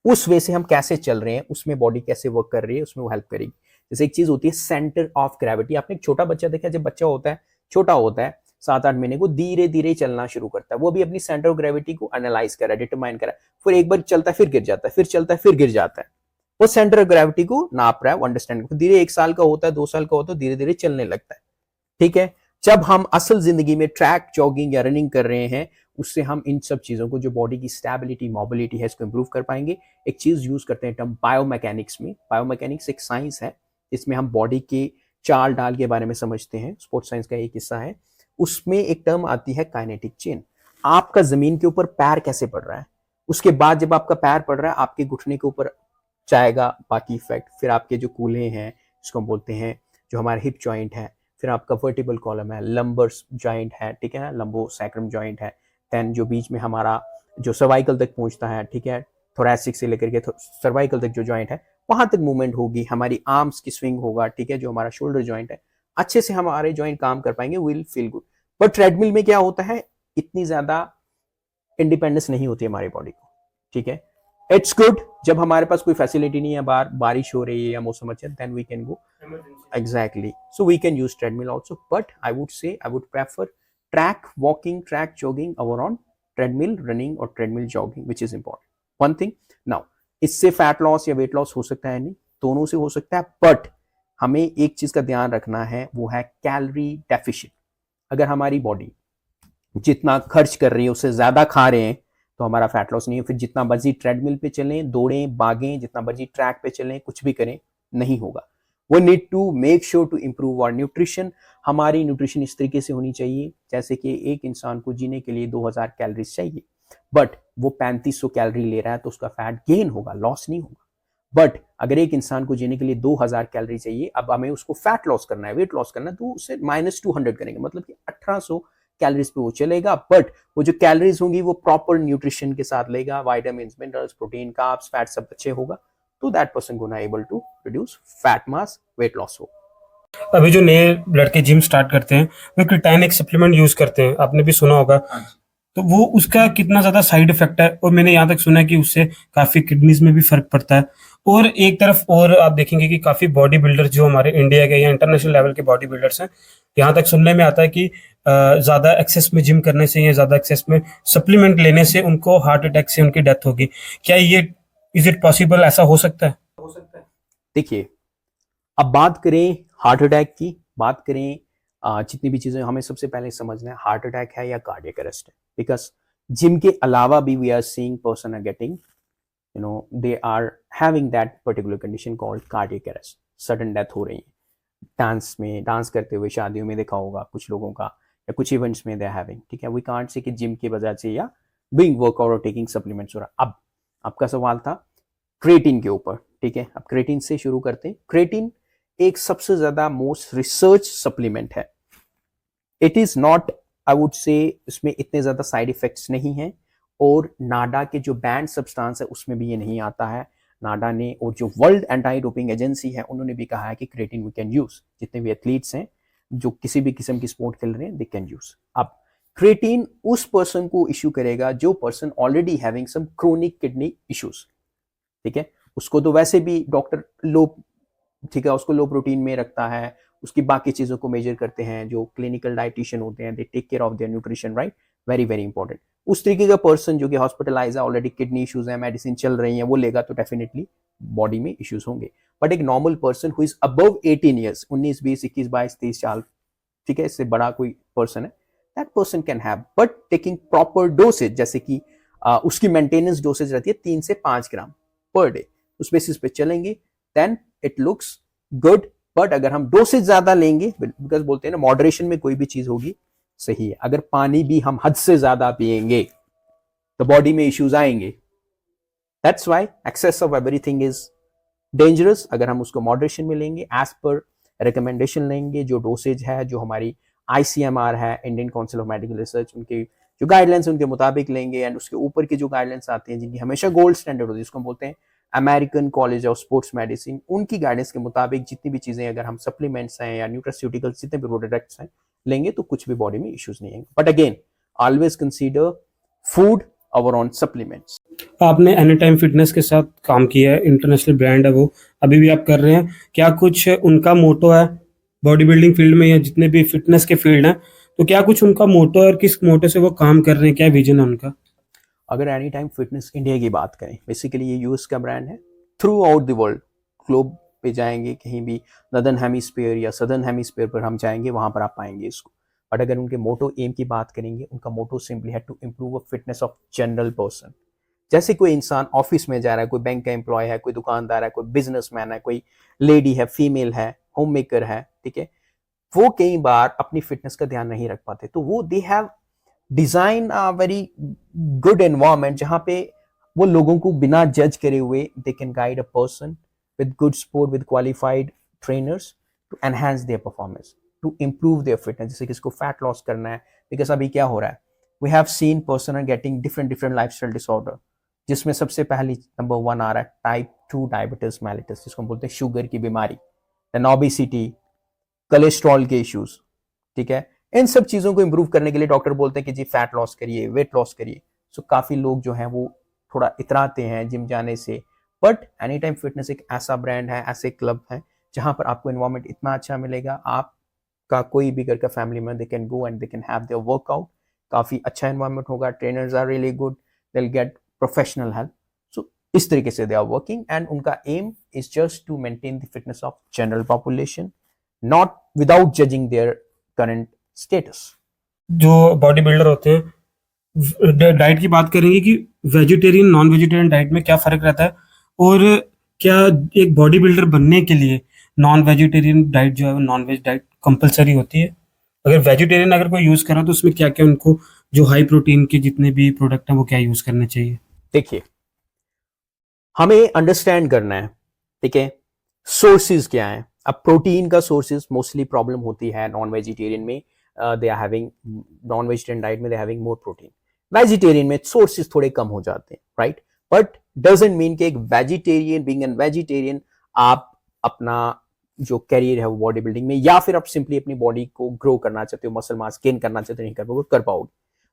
Speaker 2: उस वे से हम कैसे चल रहे हैं, उसमें बॉडी कैसे वर्क कर रही है, उसमें वो हेल्प करेगी. जैसे एक चीज होती है सेंटर ऑफ ग्रेविटी. आपने एक छोटा बच्चा देखा, जब बच्चा होता है, छोटा होता है 7-8 महीने को, धीरे धीरे चलना शुरू करता है. वो भी अपनी सेंटर ऑफ ग्रेविटी को एनालाइज कर रहा है, डिटरमाइन कर रहा है. फिर एक बार चलता है, फिर गिर जाता है, फिर चलता है, फिर गिर जाता है. वो सेंटर ऑफ ग्रेविटी को नाप रहा है, अंडरस्टैंड. धीरे 1 साल का होता है, 2 साल का होता है, धीरे धीरे चलने लगता है. ठीक है. जब हम असल जिंदगी में ट्रैक, जॉगिंग या रनिंग कर रहे हैं, उससे हम इन सब चीजों को, जो बॉडी की स्टेबिलिटी, मोबिलिटी है, इसको इंप्रूव कर पाएंगे. एक चीज यूज करते हैं टर्म बायोमैकेनिक्स में. बायोमैकेनिक्स एक साइंस है, इसमें हम बॉडी के चाल डाल के बारे में समझते हैं. स्पोर्ट्स साइंस का एक हिस्सा है. उसमें एक टर्म आती है काइनेटिक चेन. आपका जमीन के ऊपर पैर कैसे पड़ रहा है, उसके बाद जब आपका पैर पड़ रहा है, आपके घुटने के ऊपर जाएगा बाकी इफेक्ट, फिर आपके जो कूल्हे हैं, जिसको हम बोलते हैं, जो हमारे हिप जॉइंट है, फिर आपका वर्टिबल कॉलम है, लंबर जॉइंट है, ठीक है ना, लंबो सैक्रम जॉइंट है, देन जो बीच में हमारा जो सर्वाइकल तक पहुंचता है, ठीक है, थोरैसिक से लेकर के सर्वाइकल तक जो जॉइंट है, वहां तक मूवमेंट होगी. हमारी आर्म्स की स्विंग होगा, ठीक है, जो हमारा शोल्डर जॉइंट है, अच्छे से हमारे जॉइंट काम कर पाएंगे, विल फील गुड. पर ट्रेडमिल में क्या होता है, इतनी ज्यादा इंडिपेंडेंस नहीं होती हमारी बॉडी को. ठीक है, इट्स गुड जब हमारे पास कोई फैसिलिटी नहीं है, बारिश हो रही है या मौसम अच्छा है, then we can go. Exactly. So we can use treadmill also, but I would say I would prefer track walking, track jogging over on treadmill running और treadmill jogging which is important one thing. Now इससे fat loss या weight loss हो सकता है नहीं, दोनों से हो सकता है, बट हमें एक चीज का ध्यान रखना है, वो है कैलोरी डेफिशिएंट। अगर हमारी बॉडी जितना खर्च कर रही है उससे ज्यादा खा रहे हैं तो हमारा फैट लॉस नहीं है। फिर जितना मर्जी ट्रेडमिल पे चलें, दौड़ें, भागें, जितना मर्जी ट्रैक पे चलें, कुछ भी करें, नहीं होगा। We need to make sure to improve our nutrition। हमारी न्यूट्रिशन इस तरीके से होनी चाहिए जैसे कि एक इंसान को जीने के लिए 2000 कैलोरीज चाहिए, बट वो 3500 कैलोरी ले रहा है तो उसका फैट गेन होगा, लॉस नहीं होगा। बट अगर एक इंसान को जीने के लिए 2000 कैलोरी चाहिए, अब हमें उसको फैट लॉस करना है, वेट लॉस करना है, तो उससे -200 करेंगे, मतलब कि 1800 कैलोरीज पे वो चलेगा। बट वो जो कैलोरीज होंगी वो प्रॉपर न्यूट्रिशन के साथ लेगा, vitamin, minerals, protein, carbs, fat सब अच्छे होगा, तो that person gonna able to reduce fat mass, weight loss हो।
Speaker 3: अभी जो नए लड़के जिम स्टार्ट करते हैं वो क्रिटाइन एक सप्लीमेंट यूज करते हैं, आपने भी सुना होगा। तो वो उसका कितना ज्यादा साइड इफेक्ट है, और मैंने यहाँ तक सुना है कि उससे काफी किडनीज में भी फर्क पड़ता है। और एक तरफ और आप देखेंगे कि काफी बॉडी बिल्डर्स जो हमारे इंडिया के या इंटरनेशनल लेवल के बॉडी बिल्डर्स हैं, यहाँ तक सुनने में आता है कि ज्यादा एक्सेस में जिम करने से या ज्यादा एक्सेस में सप्लीमेंट लेने से उनको हार्ट अटैक से उनकी डेथ होगी। क्या ये इज इट पॉसिबल, ऐसा हो सकता है?
Speaker 2: देखिए, अब बात करें हार्ट अटैक की, बात करें जितनी भी चीजें, हमें सबसे पहले समझना है हार्ट अटैक है या कार्डियक अरेस्ट है। बिकॉज जिम के अलावा भी we are seeing person are getting, you know, they are having that particular condition called cardiac arrest, sudden death हो रही है। डांस करते हुए शादियों में देखा होगा कुछ लोगों का, या कुछ इवेंट्स में दे आर हैविंग, ठीक है। वी कांट से कि जिम की वजह से या डूइंग वर्कआउट और टेकिंग सप्लीमेंट्स हो रहा। अब आपका सवाल था क्रेटिन के ऊपर, ठीक है। अब क्रेटिन से शुरू करते हैं। क्रेटिन एक सबसे ज्यादा मोस्ट रिसर्च सप्लीमेंट है। It is not, I would say, इसमें इतने ज्यादा साइड इफेक्ट्स नहीं हैं, और नाडा के जो बैंड सब्सटेंस है उसमें भी ये नहीं आता है। नाडा ने और जो वर्ल्ड एंटी डोपिंग एजेंसी है उन्होंने भी कहा है कि क्रेटिन वी कैन यूज, जितने भी एथलीट्स हैं जो किसी भी किस्म की स्पोर्ट खेल रहे हैं, दे कैन यूज। अब क्रेटिन उस पर्सन को इश्यू करेगा जो person already having some chronic kidney issues, ठीक है। उसको तो वैसे भी डॉक्टर लो, ठीक है, उसको लो प्रोटीन में रखता है, उसकी बाकी चीजों को मेजर करते हैं, जो क्लिनिकल डाइटिशियन होते हैं, they take care of their nutrition, right, very very important. उस तरीके का पर्सन जो कि हॉस्पिटलाइज है, ऑलरेडी किडनी इश्यूज है, मेडिसिन चल रही है, वो लेगा तो डेफिनेटली बॉडी में इश्यूज होंगे। बट एक normal person who is above 18 years, 19, 20, 21, 22, 30 साल, ठीक है, इससे बड़ा कोई पर्सन है, that person can have, but taking proper dosage, जैसे कि उसकी मेंटेनेंस डोसेज रहती है 3 से 5 ग्राम पर डे, उस बेसिस पे चलेंगे, then it looks good. But अगर हम डोसेज ज्यादा लेंगे, बिकॉज बोलते हैं ना, मॉडरेशन में कोई भी चीज होगी सही है। अगर पानी भी हम हद से ज्यादा पिएंगे तो बॉडी में इश्यूज आएंगे। That's why excess of everything is dangerous. अगर हम उसको मॉडरेशन में लेंगे, एज पर रिकमेंडेशन लेंगे, जो डोसेज है, जो हमारी ICMR है, Indian council of medical research, उनके जो गाइडलाइंस उनके मुताबिक लेंगे, एंड उसके ऊपर के जो गाइडलाइंस आते हैं जिनकी हमेशा गोल्ड स्टैंडर्ड होती है, जिसको हम बोलते हैं American college of sports medicine, उनकी गाइडेंस के मुताबिक जितनी भी चीजें, अगर हम सप्लीमेंट्स हैं या न्यूट्रास्यूटिकल्स, जितने भी प्रोडक्ट्स हैं लेंगे, तो कुछ भी बॉडी में इश्यूज नहीं आएंगे। But again, always consider food over on supplements.
Speaker 3: आपने एनी टाइम फिटनेस के साथ काम किया है, इंटरनेशनल ब्रांड है वो, अभी भी आप कर रहे हैं। क्या कुछ उनका मोटो है बॉडी बिल्डिंग फील्ड में या जितने भी फिटनेस के फील्ड हैं, तो क्या कुछ उनका मोटो है और किस मोटो से वो काम कर रहे हैं, क्या विजन है उनका?
Speaker 2: अगर एनी टाइम फिटनेस इंडिया की बात करें, बेसिकली ये यूएस का ब्रांड है। Through out the world, globe पे जाएंगे, कहीं भी नॉर्दर्न हेमिस्फीयर या सदर्न हेमिस्फीयर पर हम जाएंगे, वहां पर आप पाएंगे इसको। बट अगर उनके मोटो एम की बात करेंगे, उनका मोटो सिंपली है to improve fitness of general person. जैसे कोई इंसान ऑफिस में जा रहा है, कोई बैंक का एम्प्लॉय है, कोई दुकानदार है, कोई बिजनेसमैन है, कोई लेडी है, फीमेल है, होम मेकर है, ठीक है, वो कई बार अपनी फिटनेस का ध्यान नहीं रख पाते, तो वो they have design a very good environment जहां पे वो लोगों को बिना जज करे हुए they can guide a person with good sport, with qualified trainers to enhance their performance, to improve their fitness. जैसे किसको फैट लॉस करना है, बिकॉज अभी क्या हो रहा है, we have seen person are getting different lifestyle disorder, जिसमें सबसे पहली नंबर 1 आ रहा है टाइप 2 डायबिटीज मेलिटस, जिसको हम बोलते हैं शुगर की बीमारी, देन ओबेसिटी, कोलेस्ट्रॉल के इश्यूज, ठीक है। इन सब चीजों को इंप्रूव करने के लिए डॉक्टर बोलते हैं कि जी फैट लॉस करिए, वेट लॉस करिए। सो काफी लोग जो हैं वो थोड़ा इतराते हैं जिम जाने से। बट एनी टाइम फिटनेस एक ऐसा ब्रांड है, ऐसे क्लब है, जहां पर आपको एनवायरनमेंट इतना अच्छा मिलेगा, आपका कोई भी घर का फैमिली में they can go and they can have their workout काफ़ी अच्छा एनवायरनमेंट होगा, trainers are really good, they will get professional help. So इस तरीके से दे आर वर्किंग एंड उनका aim is just to maintain the fitness of general population, not without judging their current status.
Speaker 3: जो body builder होते हैं, diet की बात करेंगे कि वेजिटेरियन नॉन वेजिटेरियन डाइट में क्या फ़र्क रहता है, और क्या एक बॉडी बिल्डर बनने के लिए नॉन वेजिटेरियन डाइट जो है वो नॉन वेज डाइट कंपलसरी होती है? अगर वेजिटेरियन अगर कोई यूज़ कर रहा है तो उसमें क्या-क्या उनको जो हाई प्रोटीन के जितने भी प्रोडक्ट हैं वो क्या यूज़ करने चाहिए?
Speaker 2: देखिए, हमें अंडरस्टैंड करना है, ठीक है, सोर्सेज क्या है. अब प्रोटीन का सोर्सेज मोस्टली प्रॉब्लम होती है नॉन वेजिटेरियन में. They are having non vegetarian diet में they having more protein. Vegetarian में सोर्सेज थोड़े कम हो जाते हैं, राइट. बट डजंट मीन कि एक वेजिटेरियन बीइंग एन वेजिटेरियन आप अपना जो कैरियर है वो बॉडी बिल्डिंग में, या फिर आप सिंपली अपनी बॉडी को ग्रो करना चाहते हो, मसल मास गेन करना चाहते हो, नहीं कर पाओगे.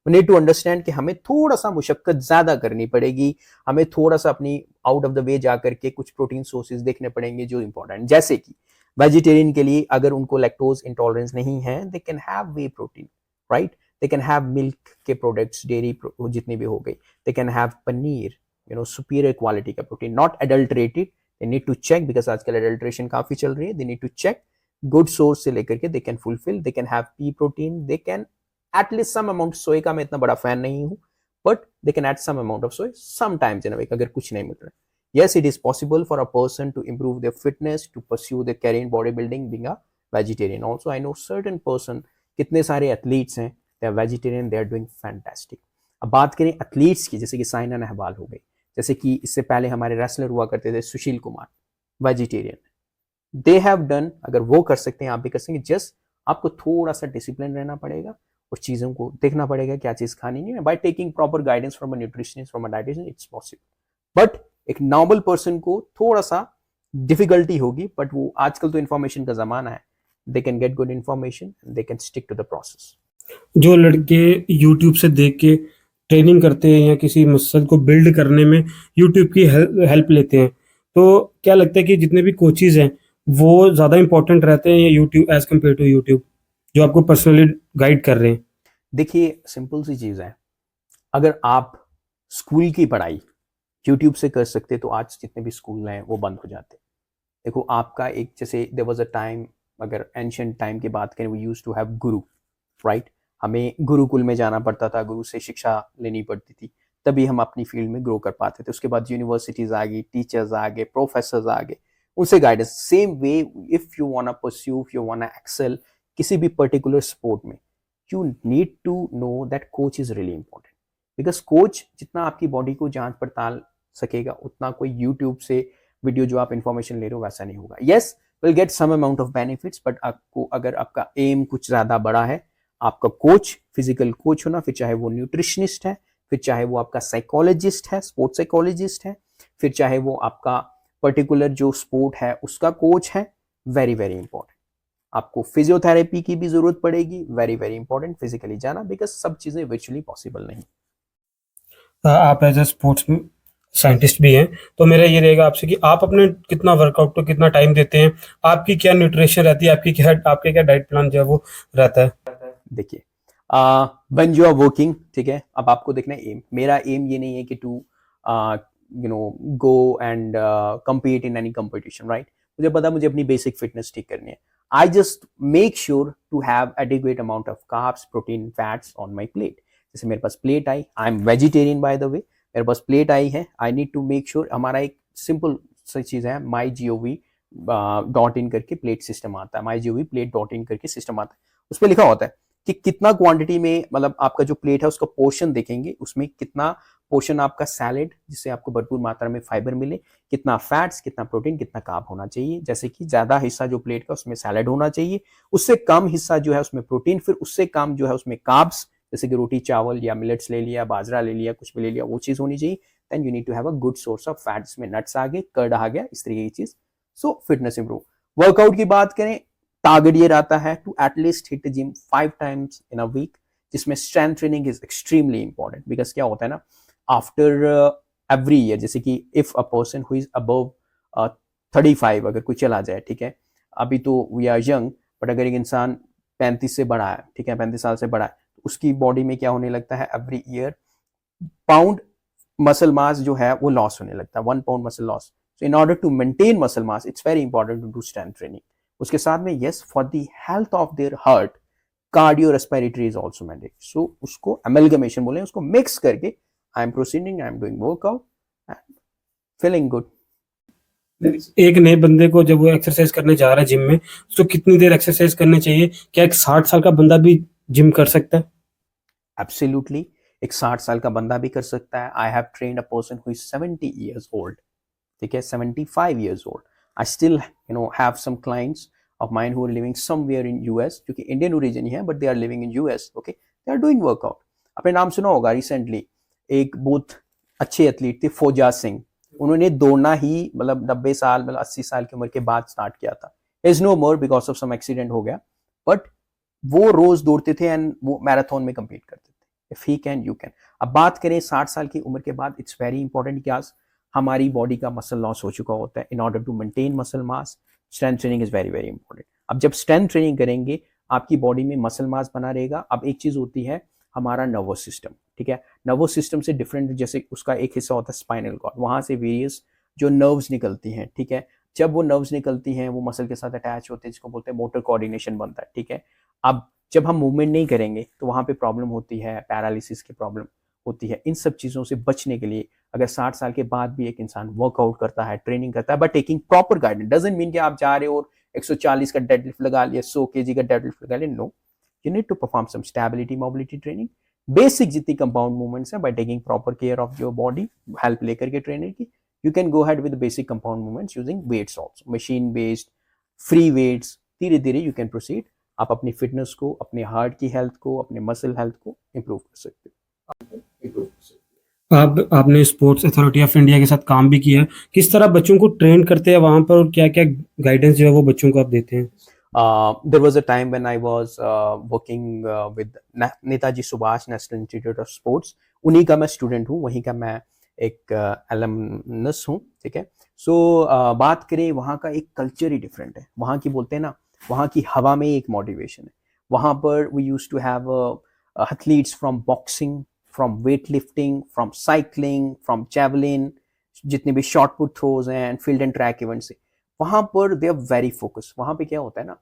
Speaker 2: We need to understand कि हमें थोड़ा सा मुशक्कत ज्यादा करनी पड़ेगी, हमें थोड़ा सा अपनी आउट ऑफ द वे जा करके कुछ प्रोटीन सोर्सेज देखने पड़ेंगे जो इंपॉर्टेंट. जैसे कि वेजिटेरियन के लिए अगर उनको लैक्टोज इंटॉलरेंस नहीं है, they can have whey protein, right. They can have milk के प्रोडक्ट्स, डेयरी जितनी भी हो गई. They can have paneer, superior quality का protein, not adulterated. They need to check, because आजकल एडल्ट्रेशन काफी चल रही है. They need to check good source से लेकर के they can fulfil. They can have pea protein, they can at least some amount. Soy का मैं इतना बड़ा फैन नहीं हूं, but they can add some amount of soy sometimes in a week अगर कुछ नहीं मिल रहा है. Yes, it is possible for a person to improve their fitness, to pursue their career in bodybuilding being a vegetarian. Also, I know certain person, कितने सारे athletes हैं, they are vegetarian, they are doing fantastic. अब बात करें athletes की, जैसे कि साइना नेहवाल हो गई, जैसे कि इससे पहले हमारे रेसलर हुआ करते थे Sushil Kumar, vegetarian. They have done, अगर वो कर सकते हैं आप भी कर सकते हैं. जस्ट आपको थोड़ा सा डिसिप्लिन रहना पड़ेगा और चीज़ों को देखना पड़ेगा क्या चीज़ खानी नहीं है. By taking proper guidance from a nutritionist, from a dietitian, it's possible. But एक नॉर्मल पर्सन को थोड़ा सा डिफिकल्टी होगी, बट वो आजकल तो इंफॉर्मेशन का जमाना है. They can get good information, they can stick to the process.
Speaker 3: जो लड़के यूट्यूब से देख के ट्रेनिंग करते हैं या किसी मसल को बिल्ड करने में यूट्यूब की हेल्प लेते हैं, तो क्या लगता है कि जितने भी कोचेज हैं वो ज़्यादा इंपॉर्टेंट रहते हैं या YouTube as compare to YouTube जो आपको पर्सनली गाइड कर रहे हैं?
Speaker 2: देखिए, सिंपल सी चीज़ है, अगर आप स्कूल की पढ़ाई यूट्यूब से कर सकते तो आज जितने भी स्कूल हैं वो बंद हो जाते. देखो, आपका एक जैसे देयर वाज अ टाइम, अगर एंशिएंट टाइम की बात करें, we used to have Guru, right. हमें गुरुकुल में जाना पड़ता था, गुरु से शिक्षा लेनी पड़ती थी, तभी हम अपनी फील्ड में ग्रो कर पाते थे. उसके बाद यूनिवर्सिटीज आ गई, टीचर्स आ गए, प्रोफेसर्स आ गए, उनसे guidance. Same way if you want to pursue, if you want to excel किसी भी पर्टिकुलर स्पोर्ट में, you need to know that coach is really important. Because coach जितना आपकी बॉडी को जांच पड़ताल सकेगा, उतना कोई यूट्यूब से वीडियो जो आप इंफॉर्मेशन ले रहे हो वैसा नहीं होगा. Yes, will get some amount of benefits, but आपको अगर आपका एम कुछ ज्यादा बड़ा है, आपका कोच फिजिकल कोच होना, फिर चाहे वो न्यूट्रिशनिस्ट है, फिर चाहे वो आपका साइकोलॉजिस्ट है, स्पोर्ट्स साइकोलॉजिस्ट है, फिर चाहे वो आपका पर्टिकुलर जो स्पोर्ट है उसका कोच है, वेरी वेरी इंपॉर्टेंट. आपको फिजियोथेरेपी की भी जरूरत पड़ेगी, वेरी वेरी इंपॉर्टेंट. फिजिकली जाना, बिकॉज सब चीजें वर्चुअली पॉसिबल नहीं.
Speaker 3: आप एज ए स्पोर्ट्स साइंटिस्ट भी हैं, तो मेरा ये रहेगा आपसे कि आप अपने कितना वर्कआउट को कितना टाइम देते हैं, आपकी क्या न्यूट्रिशन रहती है, आपके क्या डाइट प्लान जो है वो रहता है?
Speaker 2: देखिए, व्हेन यू आर वर्किंग, ठीक है, अब आपको देखना है एम. मेरा एम ये नहीं है कि to go and compete in any competition, right. मुझे पता, मुझे अपनी बेसिक फिटनेस ठीक करनी है. I just make sure to have adequate amount of carbs, protein, fats on my plate. जैसे मेरे पास प्लेट आई, I am vegetarian by the way, मेरे पास प्लेट आई है, I need to make sure. हमारा एक सिंपल सी चीज़ है, MyGov.in करके प्लेट सिस्टम आता है, MyGov करके सिस्टम आता है. उस पर लिखा होता है कि कितना क्वांटिटी में, मतलब आपका जो प्लेट है उसका पोर्शन देखेंगे, उसमें कितना पोर्शन आपका सैलेड, जिससे आपको भरपूर मात्रा में फाइबर मिले, कितना फैट्स, कितना प्रोटीन, कितना कार्ब होना चाहिए. जैसे कि ज्यादा हिस्सा जो प्लेट का उसमें सैलेड होना चाहिए, उससे कम हिस्सा जो है उसमें प्रोटीन, फिर उससे कम जो है उसमें कार्ब्स, जैसे कि रोटी चावल या मिलेट्स ले लिया, बाजरा ले लिया, कुछ भी ले लिया, वो चीज होनी चाहिए. Then you need to have a good source of fats में नट्स आ गए, कर्ड आ गया, इस तरीके की चीज. सो फिटनेस इंप्रूव. वर्कआउट की बात करें, टारगेट ये रहता है to at least hit the gym 5 times in a week, जिसमें strength training is extremely important. Because क्या होता है ना, आफ्टर एवरी ईयर, जैसे कि if a person who is above 35 अगर कोई चला जाए, ठीक है, अभी तो वी आर यंग, बट अगर एक इंसान 35 से बड़ा है, ठीक है, 35 साल से बड़ा है, उसकी बॉडी में क्या होने लगता है, every year pound muscle mass जो है वो लॉस होने लगता है, 1 pound muscle loss. So in order to maintain muscle mass it's very important to do strength training. उसके साथ में yes for the health of their heart cardio respiratory is also mandatory. So उसको amalgamation बोले, उसको mix करके I am proceeding, I am doing workout and feeling good.
Speaker 3: एक नए बंदे को जब वो एक्सरसाइज करने जा रहा है जिम में, उसको कितनी देर एक्सरसाइज करनी चाहिए? क्या एक 60 साल का बंदा भी जिम कर सकता है?
Speaker 2: एब्सोल्युटली, एक 60 साल का बंदा भी कर सकता है. I have trained a person who is 70 years old, ठीक है, 75 years old. I still have some clients of mine who are living somewhere in US, जो कि इंडियन ओरिजिन ही है but they are living in US. Okay, they are doing workout. आपने नाम सुना होगा, रिसेंटली एक बहुत अच्छे एथलीट थे फौजा सिंह. उन्होंने दौड़ना ही मतलब 90 साल मतलब 80 साल की उम्र के बाद स्टार्ट किया था. Is no more because of some accident हो गया, बट वो रोज दौड़ते थे एंड वो मैराथन में कंपीट करते थे. If he can, you can. अब बात करें 60 साल की उम्र के बाद, इट्स वेरी इंपॉर्टेंट कि आज हमारी बॉडी का मसल लॉस हो चुका होता है. In order to maintain muscle mass, strength training is very very important. अब जब स्ट्रेंथ ट्रेनिंग करेंगे आपकी बॉडी में मसल मास बना रहेगा. अब एक चीज होती है हमारा नर्वस सिस्टम, ठीक है. नर्वस सिस्टम से डिफरेंट, जैसे उसका एक हिस्सा होता है स्पाइनल कॉर्ड, वहां से वेरियस जो नर्व्स निकलती हैं, ठीक है. जब वो नर्व्स निकलती हैं वो मसल के साथ अटैच होते हैं, जिसको बोलते हैं मोटर कोऑर्डिनेशन बनता है, ठीक है. अब जब हम मूवमेंट नहीं करेंगे तो वहां पे प्रॉब्लम होती है, पैरालिसिस की प्रॉब्लम होती है. इन सब चीजों से बचने के लिए अगर 60 साल के बाद भी एक इंसान वर्कआउट करता है, ट्रेनिंग करता है, but taking proper guidance, doesn't mean कि आप जा रहे हो और 140 का डेडलिफ्ट लगा लिया, 100 केजी का डेडलिफ्ट लगा लिया. No, you need to perform some stability mobility training, basic जितनी कंपाउंड मूवमेंट्स है, by taking proper care of your body, help लेकर के ट्रेनर की. You can go ahead with basic compound movements using weights also, machine based, free weights. धीरे धीरे you can proceed. आप अपनी fitness को, अपने हार्ट की हेल्थ को, अपने मसल हेल्थ को इंप्रूव कर सकते हो.
Speaker 3: आपने स्पोर्ट्स अथॉरिटी ऑफ इंडिया के साथ काम भी किया है. किस तरह बच्चों को ट्रेन करते हैं वहां पर, और क्या क्या गाइडेंस जो है वो बच्चों को आप देते हैं?
Speaker 2: There was a time when I was working with Netaji Subhash national institute of sports. उन्हीं का मैं स्टूडेंट हूँ, वहीं का मैं एक एलमनस हूँ, ठीक है. सो बात करें, वहाँ का एक कल्चर ही डिफरेंट है. वहाँ की बोलते हैं ना, वहाँ की हवा में एक मोटिवेशन है. वहाँ पर we use to have athletes from boxing, from weight lifting, from cycling, from javelin, जितने भी शॉर्ट पुट थ्रोज हैं and field and track events है, वहां पर दे आर वेरी फोकस. वहां पे क्या होता है ना,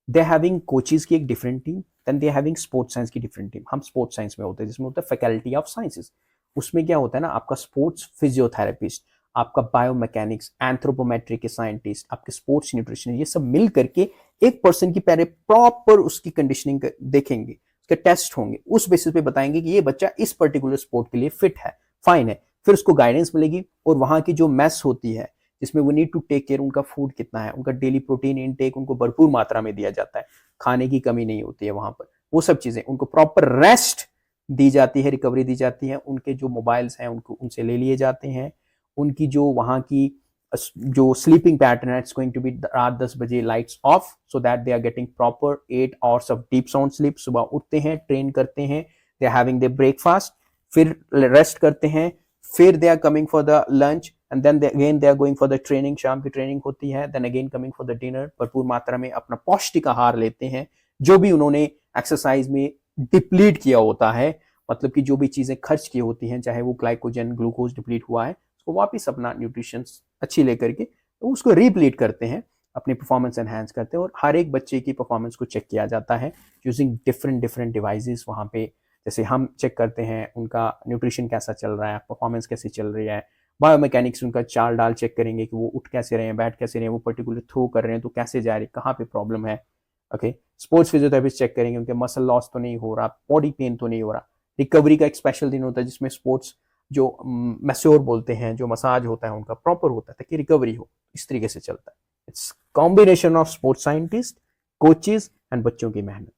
Speaker 2: दे हैविंग कोचेस की एक different team, then they having sports science की डिफरेंट टीम. हम स्पोर्ट्स साइंस में होते हैं, जिसमें होता है फैकल्टी ऑफ साइंसेस. उसमें क्या होता है ना, आपका स्पोर्ट्स फिजियोथेरेपिस्ट, आपका बायोमैकेनिक्स, एंथ्रोपोमेट्री के साइंटिस्ट, आपके स्पोर्ट्स न्यूट्रिशन, ये सब मिल करके एक पर्सन की पहले प्रॉपर उसकी कंडीशनिंग देखेंगे, उसके टेस्ट होंगे, उस बेसिस पे बताएंगे कि ये बच्चा इस पर्टिकुलर स्पोर्ट के लिए फिट है, फाइन है. फिर उसको गाइडेंस मिलेगी. और वहां की जो मैस होती है, जिसमें वो नीड टू टेक केयर, उनका फूड कितना है, उनका डेली प्रोटीन इनटेक उनको भरपूर मात्रा में दिया जाता है, खाने की कमी नहीं होती है वहां पर. वो सब चीजें, उनको प्रॉपर रेस्ट दी जाती है, रिकवरी दी जाती है. उनके जो मोबाइल्स हैं उनको उनसे ले लिए जाते हैं. उनकी जो वहां की जो स्लीपिंग पैटर्न है, इट्स गोइंग टू बी रात 10 बजे lights off, so that they are getting proper 8 hours of deep sound sleep. सुबह उठते हैं, ट्रेन करते हैं, they are having their breakfast, फिर रेस्ट करते हैं, फिर they are coming for the lunch, and then again they are going for the training. शाम की ट्रेनिंग होती है, then again coming for the dinner. भरपूर मात्रा में अपना पौष्टिक आहार लेते हैं, जो भी उन्होंने एक्सरसाइज में डिप्लीट किया होता है, मतलब कि जो भी चीजें खर्च की होती हैं, चाहे वो ग्लाइकोजन, ग्लूकोज डिप्लीट हुआ है, उसको वापस अपना न्यूट्रिशन अच्छी लेकर के तो उसको रिप्लीट करते हैं, अपनी परफॉर्मेंस एनहांस करते हैं. और हर एक बच्चे की परफॉर्मेंस को चेक किया जाता है यूजिंग डिफरेंट डिफरेंट डिवाइसेस. वहाँ पे जैसे हम चेक करते हैं उनका न्यूट्रिशन कैसा चल रहा है, परफॉर्मेंस कैसी चल रही है, बायोमैकेनिक्स उनका चाल डाल चेक करेंगे कि वो उठ कैसे रहे हैं, बैठ कैसे रहे हैं, वो पर्टिकुलर थ्रो कर रहे हैं तो कैसे जा रहे हैं, कहाँ पे प्रॉब्लम है. ओके, स्पोर्ट्स फिजियोथेरेपिस्ट चेक करेंगे उनके मसल लॉस तो नहीं हो रहा, बॉडी पेन तो नहीं हो रहा. रिकवरी का एक स्पेशल दिन होता है जिसमें स्पोर्ट्स जो मैस्योर बोलते हैं, जो मसाज होता है उनका प्रॉपर होता है ताकि रिकवरी हो. इस तरीके से चलता है. It's combination of sports scientist, coaches and बच्चों की मेहनत.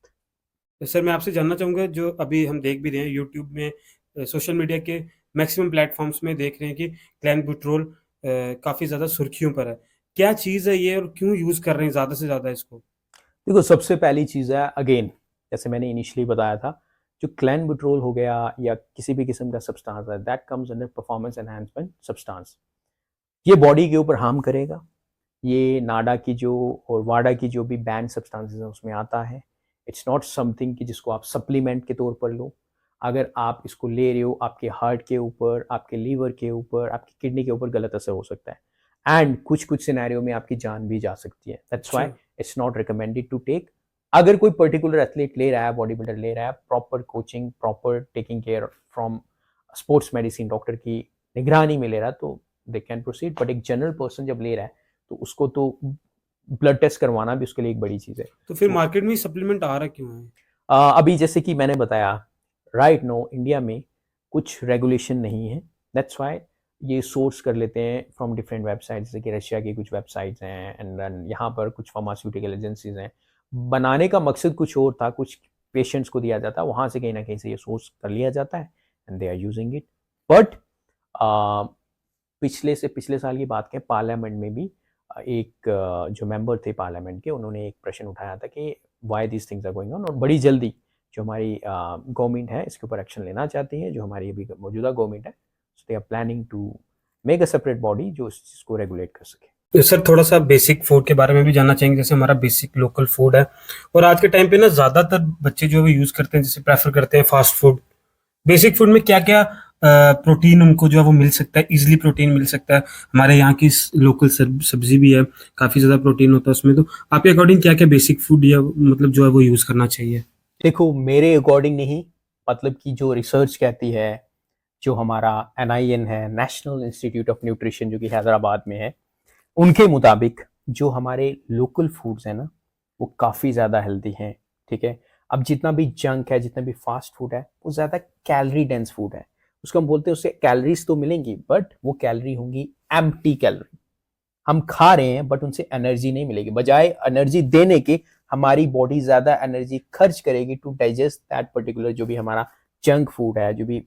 Speaker 3: सर मैं आपसे जानना चाहूंगा, जो अभी हम देख भी रहे हैं यूट्यूब में, सोशल मीडिया के मैक्सिमम प्लेटफॉर्म्स में देख रहे हैं कि ग्लेन बुटरोल काफी ज्यादा सुर्खियों पर है. क्या चीज है ये और क्यों यूज कर रहे हैं ज्यादा से ज्यादा इसको?
Speaker 2: देखो, सबसे पहली चीज है, अगेन जैसे मैंने इनिशियली बताया था, जो क्लेनबुटरोल हो गया या किसी भी किस्म का सब्सटेंस है, that comes under performance enhancement substance. ये बॉडी के ऊपर हार्म करेगा. ये नाडा की जो और वाडा की जो भी बैन सब्सटेंसेस हैं उसमें आता है. इट्स नॉट समथिंग कि जिसको आप सप्लीमेंट के तौर पर लो। अगर आप इसको ले रहे हो, आपके हार्ट के ऊपर, आपके लीवर के ऊपर, आपकी किडनी के ऊपर गलत असर हो सकता है एंड कुछ कुछ सिनेरियो में आपकी जान भी जा सकती है। That's why it's not recommended to take. अगर कोई पर्टिकुलर एथलीट ले रहा है, बॉडी बिल्डर ले रहा है, proper coaching, proper taking care from sports medicine doctor की निगरानी में ले रहा है तो दे कैन प्रोसीड। बट एक जनरल पर्सन जब ले रहा है तो उसको तो ब्लड टेस्ट करवाना भी उसके लिए एक बड़ी चीज़ है।
Speaker 3: तो फिर मार्केट में सप्लीमेंट आ रहा क्यों है?
Speaker 2: अभी जैसे कि मैंने बताया, राइट नो इंडिया में कुछ रेगुलेशन नहीं है। दैट्स वाई ये सोर्स कर लेते हैं फ्रॉम डिफरेंट वेबसाइट, जैसे कि रशिया की कुछ वेबसाइट्स हैं एंड देन यहाँ पर कुछ फार्मास्यूटिकल एजेंसीज हैं। बनाने का मकसद कुछ और था, कुछ पेशेंट्स को दिया जाता है, वहाँ से कहीं ना कहीं से ये सोर्स कर लिया जाता है and they are using it. But पिछले साल की बात करें, पार्लियामेंट में भी एक जो मेंबर थे पार्लियामेंट के, उन्होंने एक प्रश्न उठाया था कि why this things are going on, और बड़ी जल्दी जो हमारी गवर्नमेंट है इसके ऊपर एक्शन लेना चाहती है, जो हमारी अभी मौजूदा गवर्नमेंट है, so they are planning to make a separate body जो इस चीज़ को रेगुलेट कर सके।
Speaker 3: तो सर थोड़ा सा बेसिक फूड के बारे में भी जानना चाहेंगे, जैसे हमारा बेसिक लोकल फूड है और आज के टाइम पे ना ज्यादातर बच्चे जो है यूज करते हैं, जैसे प्रेफर करते हैं फास्ट फूड। बेसिक फूड में क्या क्या प्रोटीन उनको जो है वो मिल सकता है, इजीली प्रोटीन मिल सकता है? हमारे यहाँ की लोकल सब्जी भी है, काफी ज्यादा प्रोटीन होता है उसमें। तो आपके अकॉर्डिंग क्या क्या बेसिक फूड या मतलब जो है वो यूज करना चाहिए?
Speaker 2: देखो मेरे अकॉर्डिंग नहीं, मतलब कि जो रिसर्च कहती है, जो हमारा NIN है, नेशनल इंस्टीट्यूट ऑफ न्यूट्रिशन, जो कि हैदराबाद में है, उनके मुताबिक जो हमारे लोकल फूड्स हैं ना वो काफ़ी ज़्यादा हेल्दी हैं। ठीक है, अब जितना भी जंक है, जितना भी फास्ट फूड है, वो ज़्यादा कैलोरी डेंस फूड है। उसको हम बोलते हैं, उससे कैलोरीज तो मिलेंगी बट वो कैलोरी होंगी एम्प्टी कैलोरी। हम खा रहे हैं बट उनसे एनर्जी नहीं मिलेगी। बजाय एनर्जी देने के हमारी बॉडी ज़्यादा एनर्जी खर्च करेगी टू डाइजेस्ट दैट पर्टिकुलर जो भी हमारा जंक फूड है, जो भी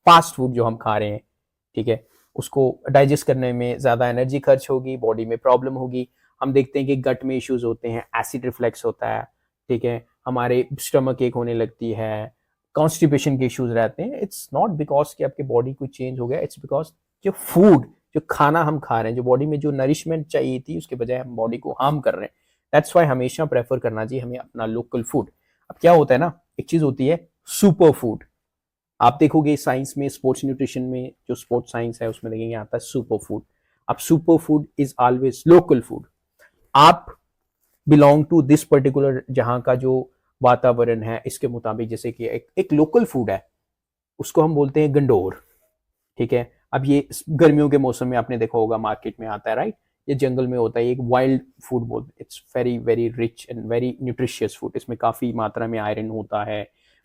Speaker 2: फास्ट फूड जो हम खा रहे हैं। ठीक है, उसको डाइजेस्ट करने में ज़्यादा एनर्जी खर्च होगी, बॉडी में प्रॉब्लम होगी। हम देखते हैं कि गट में इश्यूज होते हैं, एसिड रिफ्लेक्स होता है। ठीक है, हमारे स्टमक एक होने लगती है, कॉन्स्टिपेशन के इश्यूज रहते हैं। इट्स नॉट बिकॉज कि आपकी बॉडी कुछ चेंज हो गया, इट्स बिकॉज जो फूड, जो खाना हम खा रहे हैं, जो बॉडी में जो नरिशमेंट चाहिए थी उसके बजाय हम बॉडी को हार्म कर रहे हैं। दैट्स वाई हमेशा प्रेफर करना चाहिए हमें अपना लोकल फूड। अब क्या होता है ना, एक चीज़ होती है सुपर फूड। आप देखोगे साइंस में, स्पोर्ट्स न्यूट्रिशन में, जो स्पोर्ट्स साइंस है उसमें देखेंगे आता है सुपर फूड। अब super food is always local food. आप बिलोंग टू दिस पर्टिकुलर जहाँ का जो वातावरण है इसके मुताबिक, जैसे कि एक लोकल फूड है, उसको हम बोलते हैं गंडोर। ठीक है, अब ये गर्मियों के मौसम में आपने देखा होगा मार्केट में आता है, राइट? ये जंगल में होता है, एक वाइल्ड फूड बोलते हैं। It's very very rich and very nutritious food. इसमें काफ़ी मात्रा में आयरन होता है,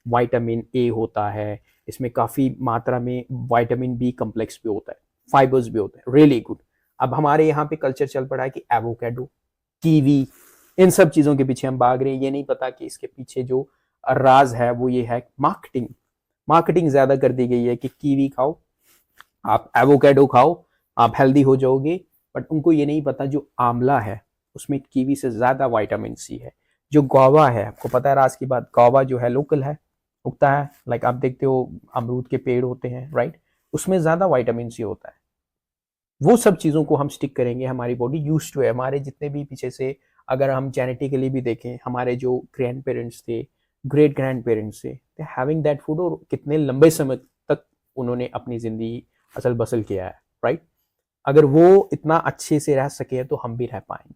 Speaker 2: विटामिन ए होता है, इसमें काफ़ी मात्रा में विटामिन बी कम्प्लेक्स भी होता है, फाइबर्स भी होते हैं, रियली गुड। अब हमारे यहाँ पे कल्चर चल पड़ा है कि एवोकाडो, कीवी, इन सब चीज़ों के पीछे हम भाग रहे हैं। ये नहीं पता कि इसके पीछे जो राज है वो ये है मार्केटिंग। मार्केटिंग ज़्यादा कर दी गई है कि कीवी खाओ, आप एवोकाडो खाओ, आप हेल्दी हो जाओगे। बट उनको ये नहीं पता जो आंवला है उसमें कीवी से ज़्यादा विटामिन सी है। जो गुआवा है, आपको पता है राज की बात, गुआवा जो है लोकल है, उगता है, लाइक आप देखते हो अमरूद के पेड़ होते हैं, राइट? उसमें ज़्यादा विटामिन सी होता है। वो सब चीज़ों को हम स्टिक करेंगे, हमारी बॉडी यूज्ड टू है। हमारे जितने भी पीछे से अगर हम जेनेटिकली भी देखें, हमारे जो ग्रैंड पेरेंट्स थे, ग्रेट ग्रैंड पेरेंट्स थे, दे हैविंग दैट फूड, और कितने लंबे समय तक उन्होंने अपनी ज़िंदगी असल बसल किया है, राइट? अगर वो इतना अच्छे से रह सके तो हम भी रह पाएंगे।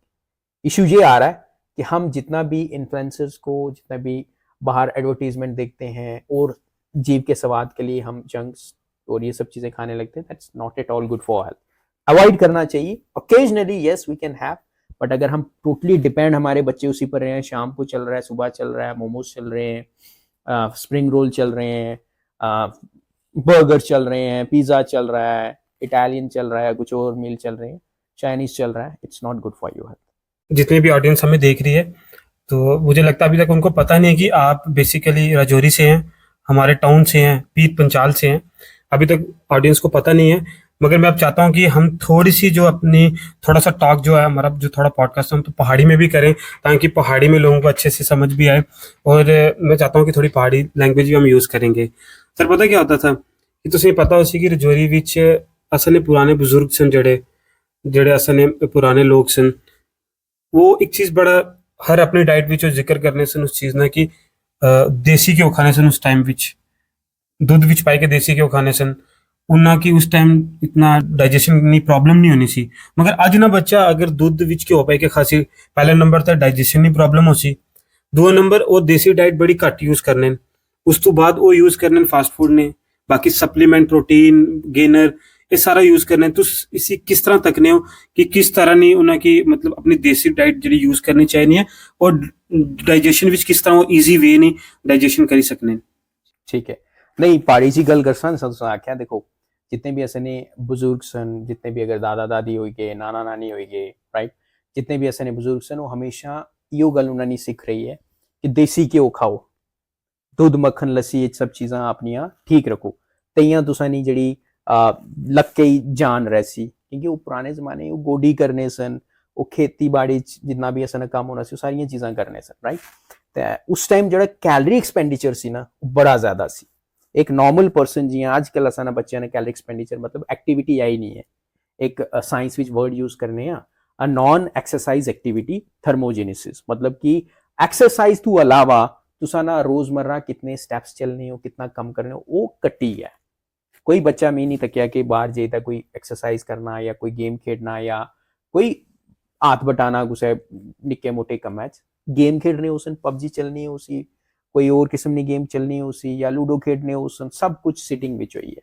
Speaker 2: इशू ये आ रहा है कि हम जितना भी इन्फ्लुएंसर्स को, जितना भी बाहर एडवर्टीजमेंट देखते हैं और जीव के स्वाद के लिए हम जंक्स और ये सब चीज़ें खाने लगते हैं, that's not at all good for health. Avoid करना चाहिए। Occasionally yes we can have, but अगर हम टोटली डिपेंड, हमारे बच्चे उसी पर रहे हैं, शाम को चल रहा है, सुबह चल रहा है, मोमोज चल रहे हैं, स्प्रिंग रोल चल रहे हैं, बर्गर चल रहे हैं, पिज़्ज़ा चल रहा है, इटालियन चल रहा है, कुछ और मील चल रहे हैं, चाइनीज चल रहा है, it's not good for your health.
Speaker 3: जितनी भी ऑडियंस हमें देख रही है, तो मुझे लगता है अभी तक उनको पता नहीं है कि आप बेसिकली राजौरी से हैं, हमारे टाउन से हैं, पीर पंचाल से हैं। अभी तक ऑडियंस को पता नहीं है, मगर मैं अब चाहता हूँ कि हम थोड़ी सी जो अपनी थोड़ा सा टॉक जो है हमारा, जो थोड़ा पॉडकास्ट हम तो पहाड़ी में भी करें, ताकि पहाड़ी में लोगों को अच्छे से समझ भी आए। और मैं चाहता हूँ कि थोड़ी पहाड़ी लैंग्वेज भी हम यूज़ करेंगे। सर पता क्या होता था कि तुसें पता हो कि राजौरी विच असल में पुराने बुजुर्ग सन, जेड़े असल में पुराने लोग सन, वो एक चीज़ बड़ा हर अपनी डाइट विच जिक्र करने सन उस चीज़ ना कि देसी घ्यो खाने सन उस टाइम विच दुध विच पाई के देसी घ्यो खाने सन उन्ना की उस टाइम इतना डाइजेशन नी प्रॉब्लम नहीं होनी सी मगर अज ना बच्चा अगर दुध विच घ्यो पाई के खासी पहले नंबर ते डाइजेशन नी प्रॉब्लम हो सी दूआ नंबर वो देसी डाइट बड़ी घट यूज करने उस तो बाद वो यूज करने फास्ट फूड ने बाकी सप्लीमेंट प्रोटीन गेनर ये सारा यूज करने तो इसी किस तरह तकने हो कि किस तरह नहीं उन्हें की मतलब अपनी देसी डाइट जी यूज करनी चाहिए और डाइजेशन विच किस तरह वो ईजी वे नहीं डाइजेशन करी सकने
Speaker 2: ठीक है नहीं पाड़ी जी गल करसा तुसें आख्या देखो जितने भी ऐसे ने बुजुर्ग सन जितने भी अगर दादा दादी होई गए नाना नानी होई गए राइट जितने भी ऐसे ने बुजुर्ग सन वो हमेशा यो गल उन्हें नहीं सीख रही है कि देसी घ्यो खाओ दुध मक्खन लस्सी ये सब चीज़ां अपनियां ठीक रखो तइयां तुसां नी जेह्ड़ी लक्के जान रैसी क्योंकि वो पुराने जमाने वो गोडी करने सन वो खेती बाड़ी जितना भी असन कम्म होना सी सारियां चीज़ां करने सन राइट ते उस टाइम जेह्ड़ा कैलरी एक्सपेंडिचर सी ना बड़ा ज्यादा सी एक नॉर्मल पर्सन जियां अजकल असां बच्चों ने कैलरी एक्सपेंडिचर मतलब एक्टिविटी आई नहीं है एक साइंस विच वर्ड यूज करने a non exercise activity thermogenesis मतलब कि एक्सरसाइज तो अलावा तुसा ना रोजमर्रा कितने स्टेप्स चलने हो कितना कम करने हो वो कट्टी है कोई बच्चा मी नहीं तकिया कि बाहर जाता कोई एक्सरसाइज करना या कोई गेम खेडना या कोई हाथ बटाना कुछ निक्के मोटे कम्मै च गेम खेडने उसन पबजी चलनी उसी कोई और किस्म की गेम चलनी उसी या लूडो खेडने उसन सब कुछ सिटिंग विच हुई है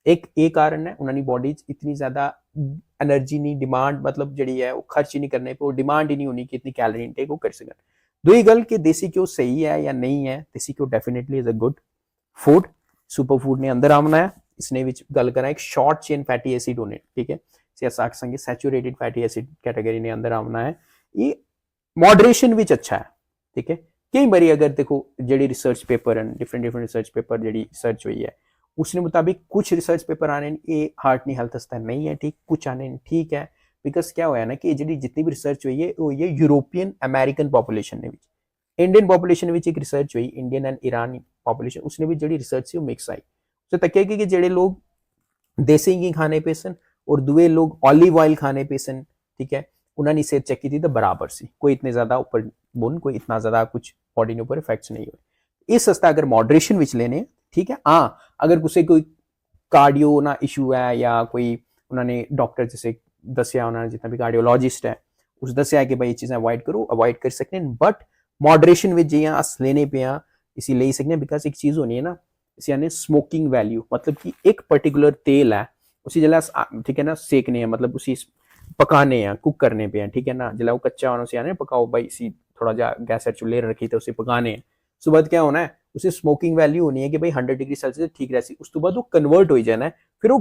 Speaker 2: एक ये कारण है उन्होंने बॉडी इतनी ज्यादा एनर्जी नहीं डिमांड मतलब जी है वो खर्च ही नहीं करने पे वो डिमांड ही नहीं होनी कि इतनी कैलोरी इनटेक वो कर सकन दूसरी गल कि देसी घ्यो सही है या नहीं है देसी घ्यो definitely is a good food super food ने अंदर आना है इसने विच गल करा एक शॉर्ट चेन फैटी एसिड होने ठीक है संगे सैचुरेटेड फैटी एसिड कैटेगरी ने अंदर आना है ये मॉडरेशन विच अच्छा है ठीक है कई बारी अगर देखो जी रिसर्च पेपर हैं डिफरेंट रिसर्च पेपर जी रिसर्च हुई है उसने मुताबिक कुछ रिसर्च पेपर आने ये हार्ट नहीं हेल्थ वास्ते नहीं है ठीक कुछ आने ठीक है बिकॉज क्या होया ना कि जी जितनी भी रिसर्च हुई है वो ये यूरोपियन अमेरिकन पॉपुलेशन ने इंडियन पॉपुलेशन में एक रिसर्च हुई इंडियन एंड ईरानी पॉपुलेशन उसने भी जी रिसर्च से मिक्स आई तो तकिया कि जेडे लोग देसी घी खाने पे सन और दुए लोग ऑलिव ऑयल खाने पे सन ठीक है उन्होंने सेहत चेक की थी तो बराबर सी कोई इतने ज्यादा ऊपर बुन कोई इतना ज्यादा कुछ बॉडी के ऊपर इफेक्ट्स नहीं हुए इस सस्ता अगर मॉडरेशन विच लेने ठीक है हाँ अगर किसी कोई कार्डियो ना इशू है या कोई उन्होंने डॉक्टर जैसे दसिया उन्होंने जितना भी कार्डियोलॉजिस्ट है उस दसिया कि भाई ये चीज़ें अवॉइड करो अवॉइड कर सकते हैं बट मॉडरेशन विच जियां अस लेने पे इसी ले सकते बिकॉज एक चीज़ होनी है ना इसी यानी स्मोकिंग वैल्यू मतलब कि एक पर्टिकुलर तेल है उसी जला ठीक है ना सेकने हैं मतलब उसी पकाने हैं कुक करने पे हैं ठीक है ना जला वो कच्चा होना उसे यानी पकाओ भाई इसी थोड़ा जा गैस चूल्हे रखी तो उसे पकाने हैं उसके बाद क्या होना है उसे स्मोकिंग वैल्यू होनी है कि भाई 100 डिग्री सेल्सियस ठीक रहती उस तो बाद वो कन्वर्ट हो जाना है फिर वो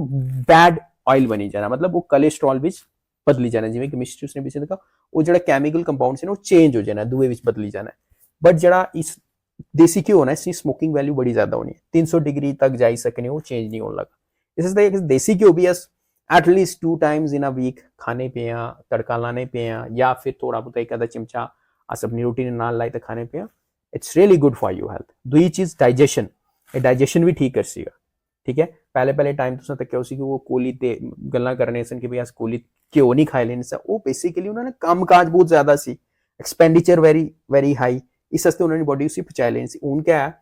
Speaker 2: बैड ऑयल बनी जाना मतलब वो कोलेस्ट्रॉल विच बदली जाना जिवें केमिस्ट्री उसने पीछे देखा वो जो केमिकल कंपाउंड से वो चेंज हो जाना दुए विच बदली जाना बट जरा इस देसी घ्यो होना इसकी स्मोकिंग वैल्यू बड़ी ज्यादा होनी है 300 डिग्री तक जा सकने वो चेंज नहीं होने लगा इसलिए देसी घ्यो भी at least 2 times in a week खाने पे तड़का लाने पे या फिर थोड़ा बहुत एक आधा चिमचा अस अपनी रोटी ना लाई तो खाने पे it's really good for you health दूसरी चीज डाइजेशन भी ठीक कर सीगा ठीक है पहले टाइम तुम तक कि वो कोली ते गल्लां करने सन कि भाई अस कोली घ्यो नहीं खाए लेने वो बेसिकली उन्होंने काम काज बहुत ज्यादा सी एक्सपेंडिचर वेरी वेरी हाई इस वास्ते उन्होंने बॉडी उसी पचाए लेनी सी हूँ क्या है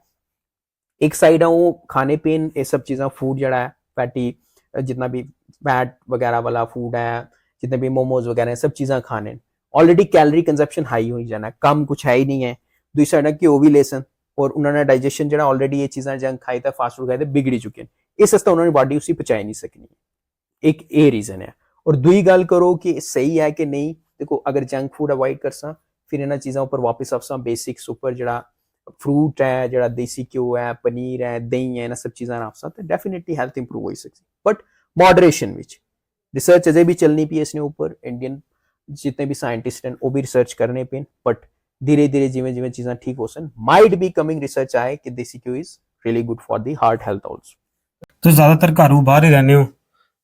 Speaker 2: एक साइड है वो खाने पीन ये सब चीज़ां फूड जड़ा है फैटी जितना भी फैट वगैरह वाला फूड है जितने भी मोमोज वगैरह सब चीज़ां खाने ऑलरेडी कैलोरी कंजप्शन हाई हो जाना कम कुछ है ही नहीं है दूसरी साइड है घ्यो भी ले सन और उन्होंने डाइजेशन जो ऑलरेडी ये चीज़ां जंग खाई था फास्ट फूड खाए थे बिगड़ी चुके हैं इस वास्ते उन्होंने बॉडी उसी पचाई नहीं सकनी एक ये रीजन है और दुई गल करो कि सही है कि नहीं देखो अगर जंक फूड अवॉइड करसा फिर इन्होंने चीज़ों पर वापस आसा बेसिक्स ऊपर जरा फ्रूट है जरा देसी घ्यो है पनीर है दही है इन सब चीज़ां आसा तो डेफिनेटली हेल्थ इंप्रूव हो सकती बट मॉडरेशन विच रिसर्च अजे भी चलनी पी इसने ऊपर इंडियन जितने भी साइंटिस्ट हैं वो भी रिसर्च करने पे बट धीरे धीरे जिमें जिमें चीज़ां ठीक हो सन माइट बी कमिंग रिसर्च आए कि देसी घ्यो is really good for the heart health also
Speaker 3: तो ज्यादातर घरों बाहर ही रहने हो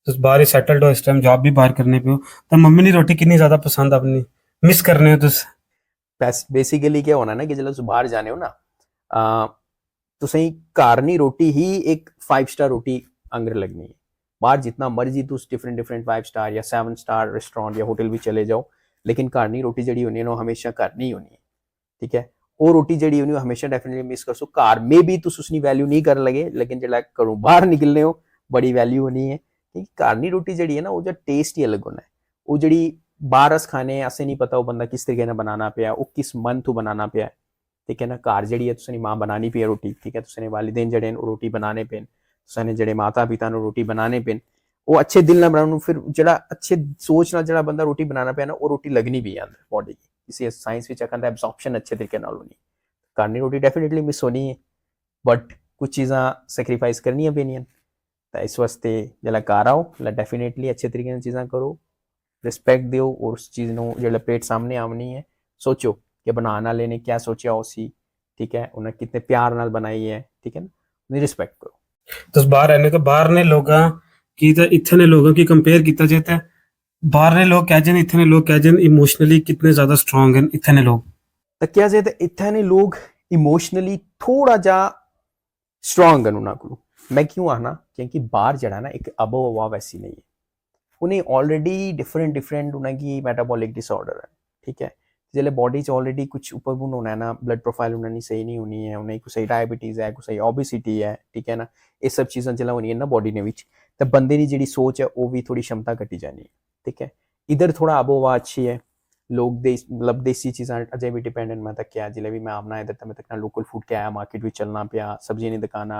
Speaker 3: तो बाहर ही सेटल्ड हो इस टाइम जॉब भी बाहर करने पे हो तो मम्मी ने रोटी कितनी ज्यादा पसंद अपनी मिस करने हो तुस
Speaker 2: बेसिकली क्या होना ना कि जब बाहर जाने हो ना तो सही कारनी रोटी ही एक 5 स्टार रोटी अंगर लगनी है बाहर जितना मर्जी तुम डिफरेंट 5 स्टार या 7 स्टार रेस्टोरेंट या होटल भी चले जाओ लेकिन कारनी रोटी जड़ी होनी है ना हमेशा करनी होनी है ठीक है ਉਹ ਰੋਟੀ ਜਿਹੜੀ ਉਹਨੂੰ ਹਮੇਸ਼ਾ ਡੈਫੀਨਿਟਲੀ ਮਿਸ ਕਰ ਸੋ ਘਰ ਮੇ ਵੀ ਤੁਸੀਂ ਉਸਨੀ ਵੈਲਿਊ ਨਹੀਂ ਕਰਨ ਲਗੇ ਲੇਕਿਨ ਜਿਹੜਾ ਘਰੋਂ ਬਾਹਰ ਨਿਕਲਨੇ ਹੋ ਬੜੀ ਵੈਲਿਊ ਹੋਣੀ ਹੈ ਕਿਉਂਕਿ ਘਰ ਦੀ ਰੋਟੀ ਜਿਹੜੀ ਹੈ ਨਾ ਉਹਦਾ ਟੇਸਟ ਹੀ ਅਲੱਗ ਹੋਣਾ ਹੈ ਉਹ ਜਿਹੜੀ ਬਾਹਰ ਅਸ ਖਾਣੇ ਅਸੇ ਨਹੀਂ ਪਤਾ ਉਹ ਬੰਦਾ ਕਿਸ ਤਰੀਕੇ ਨਾਲ ਬਣਾਉਣਾ ਪਿਆ ਉਹ ਕਿਸ ਮਨ ਤੋਂ ਬਣਾਉਣਾ ਪਿਆ ਠੀਕ ਹੈ ਨਾ ਘਰ ਜਿਹੜੀ ਹੈ ਤੁਸੀਂ ਮਾਂ ਬਣਾਣੀ ਪਈ ਰੋਟੀ ਠੀਕ ਹੈ ਤੁਸੀਂ ਵਾਲਿਦੈਨ ਜਿਹੜੇ ਉਹ ਰੋਟੀ ਬਣਾਣੇ ਪੈਣ ਤੁਸੀਂ ਜਿਹੜੇ ਮਾਤਾ ਪਿਤਾ ਨੂੰ ਰੋਟੀ ਬਣਾਣੇ ਪੈਣ ਉਹ ਅੱਛੇ ਦਿਲ ਨਾਲ ਬਣਾਉਣ ਨੂੰ ਫਿਰ ਜਿਹੜਾ ਅੱਛੇ ਸੋਚ ਨਾਲ ਜਿਹੜਾ ਬੰਦਾ ਰੋਟੀ ਬਣਾਉਣਾ ਪਿਆ ਨਾ ਉਹ ਰੋਟੀ ਲੱਗਣੀ ਵੀ ਅੰਦਰ ਬੋਡੀ ਦੀ ਇਸੇ ਸਾਇੰਸ ਵਿੱਚ ਕਹਿੰਦਾ ਐਬਜ਼ੌਰਪਸ਼ਨ ਅੱਛੇ ਤਰੀਕੇ ਨਾਲ ਹੋਣੀ ਘਰ ਦੀ ਰੋਟੀ ਡੈਫੀਨਿਟਲੀ ਮਿਸ ਹੋਣੀ ਹੈ ਬਟ ਕੁਝ ਚੀਜ਼ਾਂ ਸੈਕਰੀਫਾਈਸ ਕਰਨੀਆਂ ਪੈਣੀਆਂ ਤਾਂ ਇਸ ਵਾਸਤੇ ਜਿਹੜਾ ਘਰ ਆਓ ਲਾ ਡੈਫੀਨਿਟਲੀ ਅੱਛੇ ਤਰੀਕੇ ਨਾਲ ਚੀਜ਼ਾਂ ਕਰੋ ਰਿਸਪੈਕਟ ਦਿਓ ਔਰ ਉਸ ਚੀਜ਼ ਨੂੰ ਜਿਹੜਾ ਪਲੇਟ ਸਾਹਮਣੇ ਆਉਣੀ ਹੈ ਸੋਚੋ ਕਿ ਬਣਾਉਣ ਵਾਲੇ ਨੇ ਕੀ ਸੋਚਿਆ ਹੋ ਸੀ ਠੀਕ ਹੈ ਉਹਨਾਂ ਕਿਤਨੇ ਪਿਆਰ ਨਾਲ ਬਣਾਈ ਹੈ ਠੀਕ ਹੈ ਨਾ ਉਹਦੀ ਰਿਸਪੈਕਟ ਕਰੋ
Speaker 3: ਤੁਸੀਂ ਬਾਹਰ ਰਹਿੰਦੇ ਤਾਂ ਬਾਹਰ ਨੇ ਲੋਕਾਂ ਕੀ ਤਾਂ ਇੱਥੇ ਨੇ ਲੋਕਾਂ ਕੀ ਕੰਪੇਅਰ ਕੀਤਾ ਜਾਏ ਤਾਂ ਬਾਹਰ ਨੇ ਲੋਕ ਕਹਿ ਜਾਣ ਇੱਥੇ ਨੇ ਲੋਕ ਕਹਿ ਜਾਣ ਇਮੋਸ਼ਨਲੀ ਕਿਤਨੇ ਜ਼ਿਆਦਾ ਸਟਰੋਂਗ ਹਨ ਇੱਥੇ ਨੇ ਲੋਕ
Speaker 2: ਤਾਂ ਕਿਹਾ ਜਾਏ ਤਾਂ ਇੱਥੇ ਨੇ ਲੋਕ ਇਮੋਸ਼ਨਲੀ ਥੋੜਾ ਜਿਹਾ ਸਟਰੋਂਗ ਹਨ ਉਹਨਾਂ ਕੋਲ ਮੈਂ ਕਿਉਂ ਆਣਾ ਕਿਉਂਕਿ ਬਾਹਰ ਜਿਹੜਾ ਨਾ ਇੱਕ ਅਬੋ ਹਵਾ ਵੈਸੀ ਨਹੀਂ ਹੈ उन्हें ऑलरेडी डिफरेंट उनकी मेटाबॉलिक डिसऑर्डर है ठीक है जिसले बॉडी च ऑलरेडी कुछ ऊपर बुन होना है ना ब्लड प्रोफाइल उन्हें सही नहीं होनी है उन्हें कुछ सही डायबिटीज़ है कुछ सही ओबेसिटी है ठीक है ना ये सब चीज़ां जिला होनी है ना बॉडी ने विच तो बंदे की जी सोच है वो भी थोड़ी क्षमता घटी जानी है ठीक है इधर थोड़ा आबो हवा अच्छी है लोग मतलब देसी चीज़ां अजय भी डिपेंडेंट मैं तक क्या जिले भी मैं आमना इधर तक मैं तक लोकल फूड क्या है मार्केट भी चलना पिया सब्जी नहीं दुकान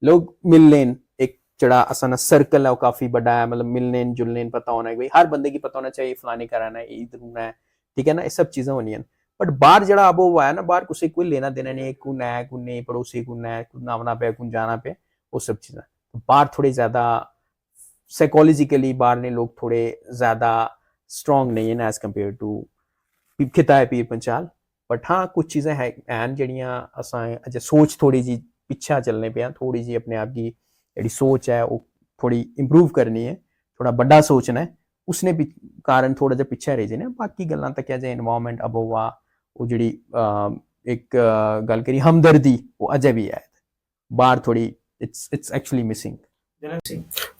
Speaker 2: लोग मिल लेन एक जड़ा असाना सर्कल है वो काफी बड़ा है मतलब मिलने जुलने पता होना है भाई हर बंदे की पता होना चाहिए फलाने कराना है इधर होना है ठीक है ना ये सब चीजें होनी है बट बाहर जड़ा अब हुआ है ना बाहर कुछ कोई लेना देना नहीं कुन है कुन नहीं पड़ोसी कुन है कुन आना पे कुन जाना पे वो सब चीजें बाहर थोड़े ज्यादा साइकोलॉजिकली बाहर ने लोग थोड़े ज्यादा स्ट्रॉन्ग नहीं है ना एज कम्पेयर टू खिता है पीर पंचाल बट हाँ कुछ चीजें है एन जड़ियाँ असा अच्छा सोच थोड़ी जी पिछा चलने पे थोड़ी जी अपने आप की ਜਿਹੜੀ सोच है वो थोड़ी इंप्रूव करनी है थोड़ा बड़ा सोचना है उसने कारण थोड़ा जिहा पिछे रह जाने बाकी गल्लां तक क्या जाए एनवायरनमेंट अबोवा वो जी एक गल करी हमदर्दी वो अजे भी है बाहर थोड़ी इट्स एक्चुअली मिसिंग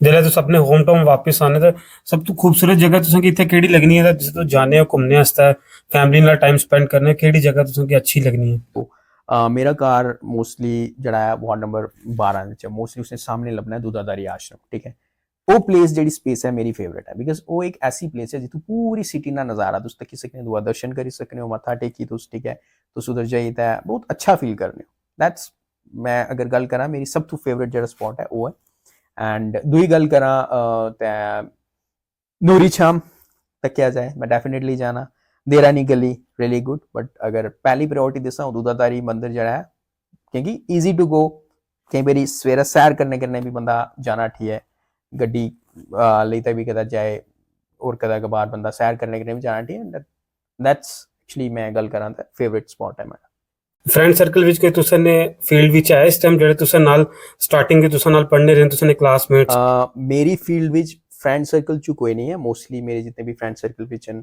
Speaker 3: जिले तुस अपने होम टाउन वापस आने तो सब तो खूबसूरत जगह तुसें इत्थे केड़ी लगनी है जिस तो जाने घूमने आस्ते फैमिली नाल टाइम स्पेंड करने केड़ी जगह तुसें की अच्छी लगनी है
Speaker 2: मेरा घर मोस्टली जड़ा है वार्ड नंबर 12 मोस्टली उसने सामने लभना है दूधाधारी आश्रम ठीक है वो प्लेस जी स्पेस है मेरी फेवरेट है बिकॉज वो एक ऐसी प्लेस है जितों पूरी सिटी का नज़ारा तुस तकी सकने दुआ दर्शन करी सकने हो मत्था टेकी तुस ठीक है तुस उधर जाइए तो बहुत अच्छा फील करने हो दैट्स मैं अगर गल करा मेरी सब तो फेवरेट जो स्पॉट है वो है एंड दुई गल करा तो नूरी छाम तक क्या जाए मैं डेफिनेटली जाना देरानी गली रियली गुड बट अगर पहली प्रायोरिटी दसा दूधाधारी मंदिर जड़ा है क्योंकि ईजी टू गो कई बार सवेरे सैर करने भी बंदा जाना ठीक है गड्डी लेता भी कदा जाए और कदा कबार बंदा सैर करने भी जाना ठीक है दैट्स एक्चुअली मैं गल करा फेवरेट स्पॉट है मेरा
Speaker 3: फ्रेंड सर्कल विच कोई तुसे ने फील्ड विच है इस टाइम जेड़े तुसे नाल स्टार्टिंग के तुसे नाल पढ़ने रहे तुसे ने क्लासमेट्स
Speaker 2: मेरी फील्ड विच फ्रेंड सर्कल च कोई नहीं है मोस्टली मेरे जितने भी फ्रेंड सर्कल विच हैं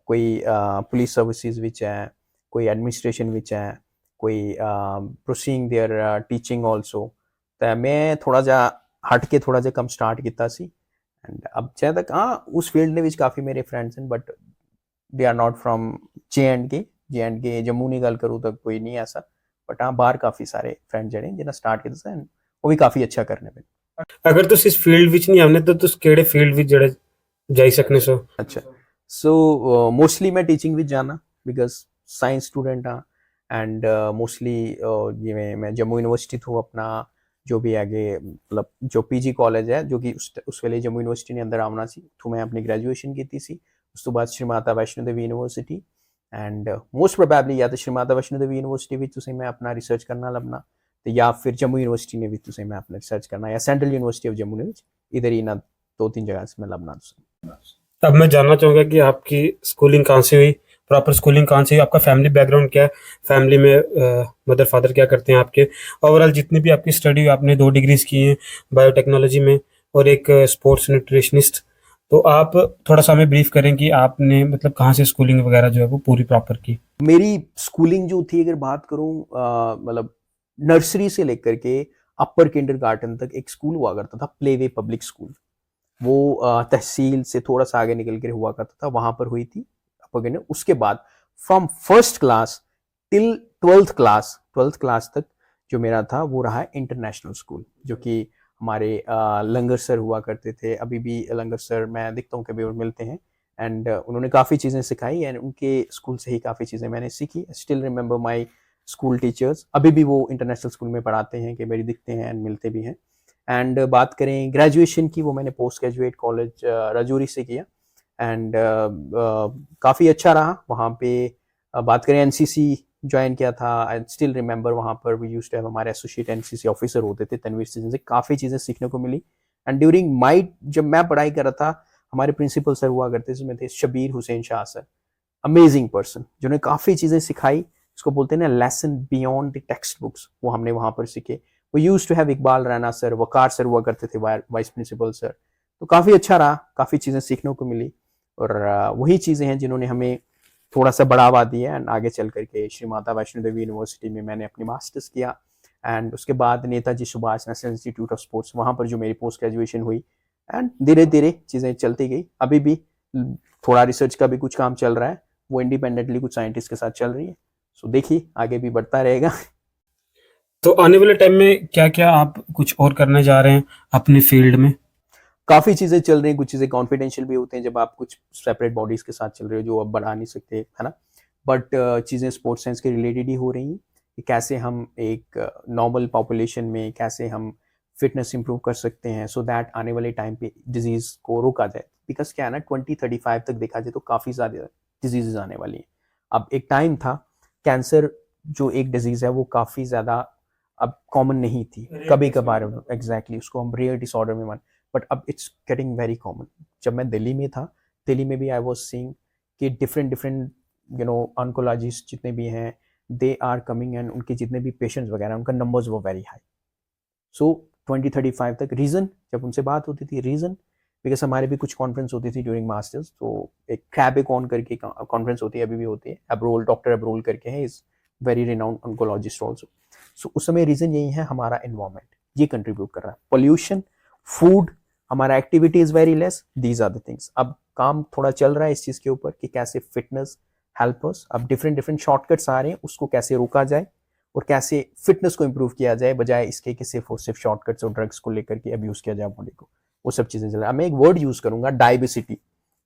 Speaker 2: कोई पुलिस सर्विसेज विच है कोई एडमिनिस्ट्रेशन विच है कोई प्रोसीइंग देयर टीचिंग आल्सो तो मैं थोड़ा जा हट के थोड़ा जा कम स्टार्ट किया सी एंड अब चाहे तक हाँ उस फील्ड ने विच काफ़ी मेरे फ्रेंड्स हैं but they are not from J and K Jammu की गल करूँ तो कोई नहीं ऐसा बट हाँ बाहर काफ़ी सारे फ्रेंड जड़े जिन्हें स्टार्ट किया वो भी काफ़ी अच्छा करने पे
Speaker 3: अगर तुस इस फील्ड विच नहीं आने तो तुस केड़े फील्ड विच जड़े जाई सकने सो
Speaker 2: अच्छा सो मोस्टली मैं टीचिंग विच जाना बिकॉज साइंस स्टूडेंट हाँ एंड मोस्टली जिवें मैं जम्मू यूनिवर्सिटी थ्रू अपना जो भी आगे मतलब जो पीजी कॉलेज है जो कि उस वेले जम्मू यूनिवर्सिटी ने अंदर आना सी थ्रू मैं अपनी ग्रेजुएशन की सी उस तो बाद Shri Mata Vaishno Devi university and most probably या तो श्री माता वैष्णो देवी यूनिवर्सिटी विच तुसें मैं अपना रिसर्च करना लभना तो या फिर जम्मू यूनिवर्सिटी ने भी तुसें मैं अपना रिसर्च करना या सेंट्रल यूनिवर्सिटी ऑफ जम्मू ने विच इधर ही ना 2-3 जगह से मैं लभना तुसें
Speaker 3: अब मैं जानना चाहूँगा कि आपकी स्कूलिंग कहाँ से हुई प्रॉपर स्कूलिंग कहाँ से हुई आपका फैमिली बैकग्राउंड क्या है फैमिली में मदर फादर क्या करते हैं आपके ओवरऑल जितनी भी आपकी स्टडी हुई आपने 2 डिग्रीज की हैं बायोटेक्नोलॉजी में और एक स्पोर्ट्स न्यूट्रिशनिस्ट तो आप थोड़ा सा हमें ब्रीफ करें कि आपने मतलब कहाँ से स्कूलिंग वगैरह जो है वो पूरी प्रॉपर की
Speaker 2: मेरी स्कूलिंग जो थी अगर बात करूँ मतलब नर्सरी से लेकर के अपर किंडरगार्टन तक एक स्कूल हुआ करता था प्लेवे पब्लिक स्कूल वो तहसील से थोड़ा सा आगे निकल कर हुआ करता था वहाँ पर हुई थी अपर किंडर उसके बाद from first class till 12th class तक जो मेरा था वो रहा इंटरनेशनल स्कूल, जो कि हमारे लंगर सर हुआ करते थे। अभी भी लंगर सर मैं दिखता हूँ कभी और मिलते हैं, एंड उन्होंने काफ़ी चीज़ें सिखाई एंड उनके स्कूल से ही काफ़ी चीज़ें मैंने सीखी। Still remember my school teachers, अभी भी वो इंटरनेशनल स्कूल में पढ़ाते हैं, कि मेरी दिखते हैं एंड मिलते भी हैं। एंड बात करें ग्रेजुएशन की, वो मैंने पोस्ट ग्रेजुएट कॉलेज राजौरी से किया एंड काफ़ी अच्छा रहा वहाँ पे। बात करें एनसीसी ज्वाइन किया था, आई स्टिल रिमेंबर वहाँ पर वी यूज्ड टू हैव, हमारे एसोसिएट एनसीसी ऑफिसर होते थे तनवीर से, जिनसे काफ़ी चीज़ें सीखने को मिली। एंड ड्यूरिंग माई, जब मैं पढ़ाई कर रहा था, हमारे प्रिंसिपल सर हुआ करते जिसमें थे Shabir Hussain Shah sir, amazing person, जिन्होंने काफ़ी चीज़ें सिखाई। इसको बोलते हैं ना lesson beyond the text books, वो हमने वहाँ पर सीखे। वो use to have Iqbal Rana sir, Waqar sir हुआ करते थे वाइस प्रिंसिपल सर। तो काफ़ी अच्छा रहा, काफ़ी चीज़ें सीखने को मिली, और वही चीज़ें हैं जिन्होंने हमें थोड़ा सा बढ़ावा दिया। एंड आगे चल करके श्री माता वैष्णो देवी यूनिवर्सिटी में मैंने अपनी मास्टर्स किया, एंड उसके बाद Netaji Subhash national institute of sports, वहाँ पर जो मेरी पोस्ट ग्रेजुएशन हुई, एंड धीरे धीरे चीज़ें चलती गई। अभी भी थोड़ा रिसर्च का भी कुछ काम चल रहा है, वो इंडिपेंडेंटली कुछ साइंटिस्ट के साथ चल रही है। सो देखिए आगे भी बढ़ता रहेगा।
Speaker 3: तो आने वाले टाइम में क्या-क्या आप कुछ और करने जा रहे हैं अपनी फील्ड में?
Speaker 2: काफ़ी चीज़ें चल रही हैं, कुछ चीज़ें कॉन्फिडेंशियल भी होते हैं जब आप कुछ सेपरेट बॉडीज़ के साथ चल रहे हो, जो आप बढ़ा नहीं सकते, है ना? बट चीज़ें स्पोर्ट्स साइंस के रिलेटेड ही हो रही हैं, कि कैसे हम एक नॉर्मल पॉपुलेशन में कैसे हम फिटनेस इंप्रूव कर सकते हैं, सो दैट आने वाले टाइम पे डिजीज़ को रोका जाए। बिकॉज़ क्या है ना, 2035 तक देखा जाए तो काफ़ी ज़्यादा डिजीज़ेज़ आने वाली हैं। अब एक टाइम था, कैंसर जो एक डिजीज़ है वो काफ़ी ज़्यादा अब कॉमन नहीं थी, कभी-कभार एग्ज़ैक्टली उसको हम रेयर डिसऑर्डर में मान, बट अब इट्स गेटिंग वेरी कॉमन। जब मैं दिल्ली में था, दिल्ली में भी आई वाज सीइंग कि डिफरेंट डिफरेंट ऑन्कोलॉजिस्ट जितने भी हैं, दे आर कमिंग, एंड उनके जितने भी पेशेंट्स वगैरह उनका नंबर्स वो वेरी हाई। सो 2035 तक, रीज़न जब उनसे बात होती थी, रीज़न बिकॉज हमारे भी कुछ कॉन्फ्रेंस होती थी ड्यूरिंग मास्टर्स, तो एक कैबिकॉन करके कॉन्फ्रेंस होती है, अभी भी होती है, अब्रोल, डॉक्टर अब्रोल करके है, is very renowned oncologist also. So उस समय रीज़न यही है, हमारा एनवायरमेंट ये कंट्रीब्यूट कर रहा है, पोल्यूशन, फूड, हमारा activity is very less, these are the things. अब काम थोड़ा चल रहा है इस चीज़ के ऊपर कि कैसे फिटनेस हेल्प अस, अब डिफरेंट डिफरेंट शॉर्टकट्स आ रहे हैं, उसको कैसे रोका जाए और कैसे फिटनेस को इंप्रूव किया जाए, बजाय इसके कि सिर्फ और सिर्फ शॉर्टकट्स और ड्रग्स को लेकर के अब्यूज किया जाए बॉडी को, वो सब चीज़ें चल रहा है। मैं एक वर्ड यूज करूंगा, डायबिसिटी।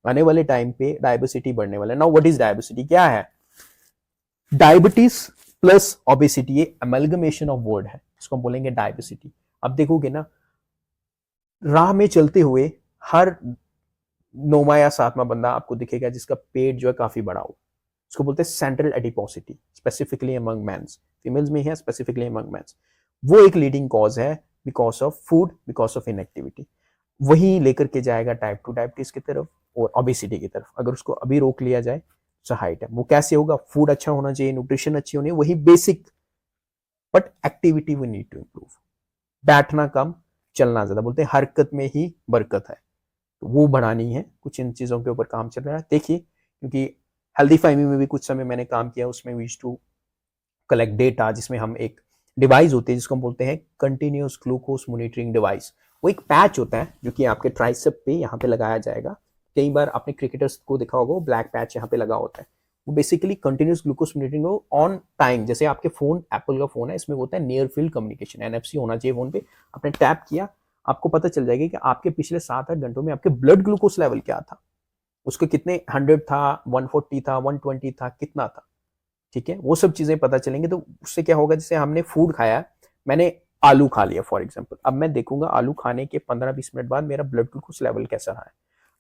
Speaker 2: आने वाले टाइम पे डायबिसिटी बढ़ने वाला है। नाउ व्हाट इज डायबिसिटी, क्या है? डायबिटीज प्लस ओबेसिटी, ये अमेलगमेशन ऑफ वर्ड है, इसको हम बोलेंगे डायबिसिटी। अब देखोगे ना, राह में चलते हुए हर 9वां या 7वां बंदा आपको दिखेगा जिसका पेट जो है काफी बड़ा हो, इसको बोलते हैं central adiposity, specifically among mens, females में है स्पेसिफिकली अमंग मेंस। वो एक लीडिंग कॉज है because of food, because of inactivity. वही लेकर के जाएगा टाइप 2 डायबिटीज की तरफ और ओबेसिटी की तरफ। अगर उसको अभी रोक लिया जाए तो हाइट है, वो कैसे होगा? फूड अच्छा होना चाहिए, न्यूट्रिशन अच्छी होनी है, वही basic, but activity we need to improve. बैठना कम, चलना ज्यादा, बोलते हैं हरकत में ही बरकत है, तो वो बढ़ानी है। कुछ इन चीजों के ऊपर काम चल रहा है, देखिए, क्योंकि हेल्दी फाइमी में भी कुछ समय मैंने काम किया, उसमें we used to collect data, जिसमें हम एक डिवाइस होती है जिसको हम बोलते हैं कंटिन्यूअस ग्लूकोज मॉनिटरिंग डिवाइस। वो एक पैच होता है जो कि आपके ट्राइसेप पे यहाँ पे लगाया जाएगा। कई बार आपने क्रिकेटर्स को देखा होगा, ब्लैक पैच यहाँ पे लगा होता है, वो basically continuous glucose monitoring on time. जैसे आपके फोन, एप्पल का फोन है, इसमें होता है नियर फील्ड कम्युनिकेशन, एनएफसी होना चाहिए फोन पे। आपने टैप किया, आपको पता चल जाएगा कि आपके पिछले 7-8 घंटों में आपके ब्लड ग्लूकोज लेवल क्या था, उसके कितने 100 था, 140 था, 120 था, कितना था, ठीक है, वो सब चीजें पता चलेंगे। तो उससे क्या होगा, जैसे हमने फूड खाया, मैंने आलू खा लिया फॉर एग्जांपल, अब मैं देखूंगा आलू खाने के 15-20 मिनट बाद मेरा ब्लड ग्लूकोज लेवल कैसा रहा है।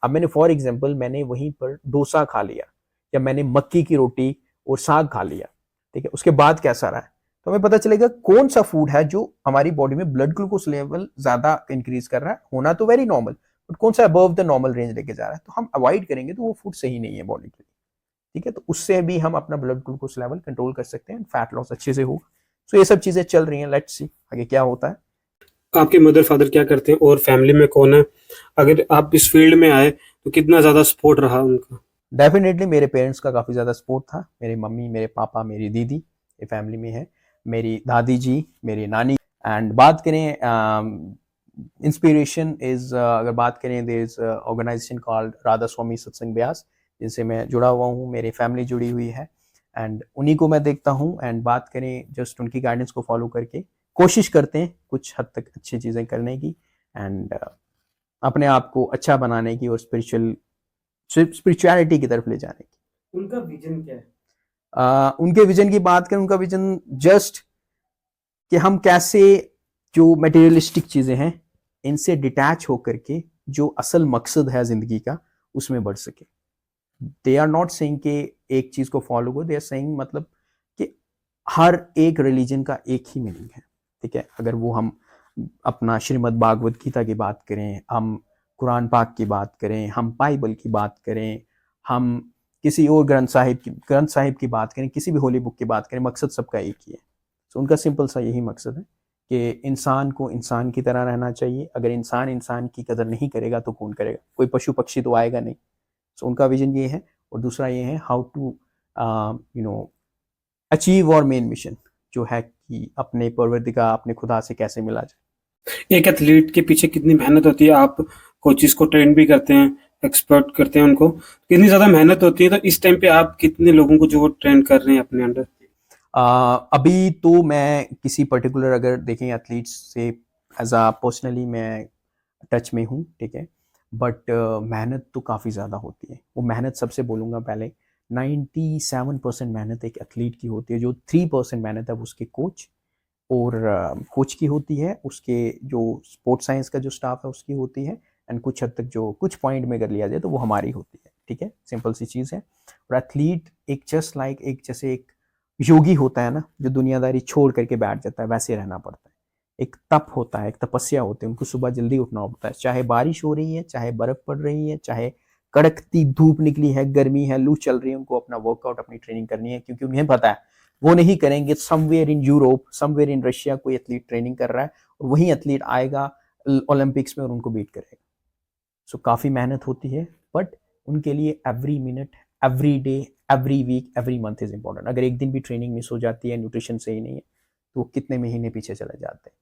Speaker 2: अब मैंने फॉर एग्जांपल मैंने वहीं पर डोसा खा लिया, या मैंने मक्की की रोटी और साग खा लिया, ठीक है, उसके बाद कैसा रहा है, तो हमें पता चलेगा कौन सा फूड है जो हमारी बॉडी में ब्लड ग्लूकोज लेवल ज्यादा इंक्रीज कर रहा है। होना तो वेरी नॉर्मल, बट कौन सा अबव द नॉर्मल रेंज लेके जा रहा है, तो हम अवॉइड करेंगे तो वो फूड सही नहीं है बॉडी के लिए, ठीक है। तो उससे भी हम अपना ब्लड ग्लूकोज लेवल कंट्रोल कर सकते हैं, फैट लॉस अच्छे से होगा। सो ये सब चीजें चल रही हैं, लेट्स सी आगे क्या होता है।
Speaker 3: आपके मदर फादर क्या करते हैं और फैमिली में कौन है? अगर आप इस फील्ड में आए तो कितना ज़्यादा सपोर्ट रहा उनका?
Speaker 2: डेफिनेटली मेरे पेरेंट्स का काफ़ी ज़्यादा सपोर्ट था, मेरी मम्मी, मेरे पापा, मेरी दीदी, ये फैमिली में है, मेरी दादी जी, मेरी नानी। एंड बात करें इंस्पिरेशन इज, अगर बात करें, there is organization called Radha Swami Satsang Beas, जिनसे मैं जुड़ा हुआ हूँ, मेरी फैमिली जुड़ी हुई है। एंड उन्हीं को मैं देखता हूँ। एंड बात करें जस्ट उनकी गाइडेंस को फॉलो करके कोशिश करते हैं कुछ हद तक अच्छी चीज़ें करने की एंड अपने आप को अच्छा बनाने की और स्पिरिचुअलिटी की तरफ ले जाने की।
Speaker 3: उनका विजन क्या है?
Speaker 2: उनके विजन की बात करें, उनका विजन जस्ट कि हम कैसे जो मटेरियलिस्टिक चीज़ें हैं इनसे डिटैच होकर के जो असल मकसद है ज़िंदगी का उसमें बढ़ सके। दे आर नॉट सेइंग कि एक चीज़ को फॉलो करो, दे आर सेइंग मतलब कि हर एक रिलीजन का एक ही मीनिंग है, ठीक है। अगर वो हम अपना श्रीमद् भागवत गीता की बात करें, हम कुरान पाक की बात करें, हम बाइबल की बात करें, हम किसी और ग्रंथ साहिब की बात करें, किसी भी होली बुक की बात करें, मकसद सबका एक ही है। तो उनका सिंपल सा यही मकसद है कि इंसान को इंसान की तरह रहना चाहिए। अगर इंसान इंसान की कदर नहीं करेगा तो कौन करेगा? कोई पशु पक्षी तो आएगा नहीं। सो उनका विजन ये है। और दूसरा ये है हाउ टू अचीव और मेन मिशन जो है कि अपने परवरदिगार, अपने खुदा से कैसे मिला जाए।
Speaker 3: एक एथलीट के पीछे कितनी मेहनत होती है, आप कोचिस को ट्रेन भी करते हैं, एक्सपर्ट करते हैं उनको, कितनी ज़्यादा मेहनत होती है, तो इस टाइम पे आप कितने लोगों को जो ट्रेन कर रहे हैं अपने अंडर?
Speaker 2: अभी तो मैं किसी पर्टिकुलर अगर देखें एथलीट्स से एज आ पर्सनली मैं टच में हूँ, ठीक है। बट मेहनत तो काफ़ी ज़्यादा होती है। वो मेहनत सबसे बोलूँगा पहले 97% मेहनत एक एथलीट की होती है। जो 3% मेहनत है वो उसके कोच और कोच की होती है, उसके जो स्पोर्ट्स साइंस का जो स्टाफ है उसकी होती है, एंड कुछ हद तक जो कुछ पॉइंट में अगर लिया जाए तो वो हमारी होती है, ठीक है। सिंपल सी चीज़ है। और एथलीट एक जस्ट लाइक एक जैसे एक योगी होता है ना, जो दुनियादारी छोड़ करके बैठ जाता है, वैसे रहना पड़ता है। एक तप होता है, एक तपस्या होती है, उनको सुबह जल्दी उठना होता है, चाहे बारिश हो रही है, चाहे बर्फ पड़ रही है, चाहे कड़कती धूप निकली है, गर्मी है, लू चल रही है, उनको अपना वर्कआउट, अपनी ट्रेनिंग करनी है। क्योंकि उन्हें पता है वो नहीं करेंगे somewhere in Europe, somewhere in Russia कोई एथलीट ट्रेनिंग कर रहा है और वही एथलीट आएगा ओलंपिक्स में और उनको बीट करेगा। सो काफ़ी मेहनत होती है, बट उनके लिए every minute, every day, every week, every month is important. अगर एक दिन भी ट्रेनिंग मिस हो जाती है, न्यूट्रिशन सही नहीं है, तो वो कितने महीने पीछे चले जाते हैं।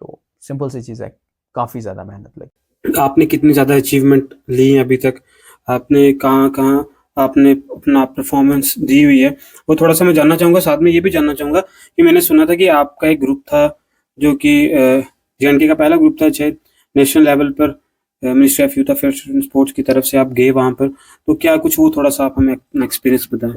Speaker 2: तो सिंपल सी चीज़ है, काफ़ी ज़्यादा मेहनत लगी।
Speaker 3: आपने कितनी ज़्यादा अचीवमेंट ली है अभी तक, आपने कहाँ कहाँ आपने अपना परफॉर्मेंस दी हुई है, वो थोड़ा सा मैं जानना चाहूँगा। साथ में ये भी जानना चाहूँगा कि मैंने सुना था कि आपका एक ग्रुप था जो कि JNK का पहला ग्रुप था, शायद नेशनल लेवल पर ministry of youth affairs and sports की तरफ से आप गए वहाँ पर, तो क्या कुछ वो थोड़ा सा आप हमें अपना एक्सपीरियंस बताएं?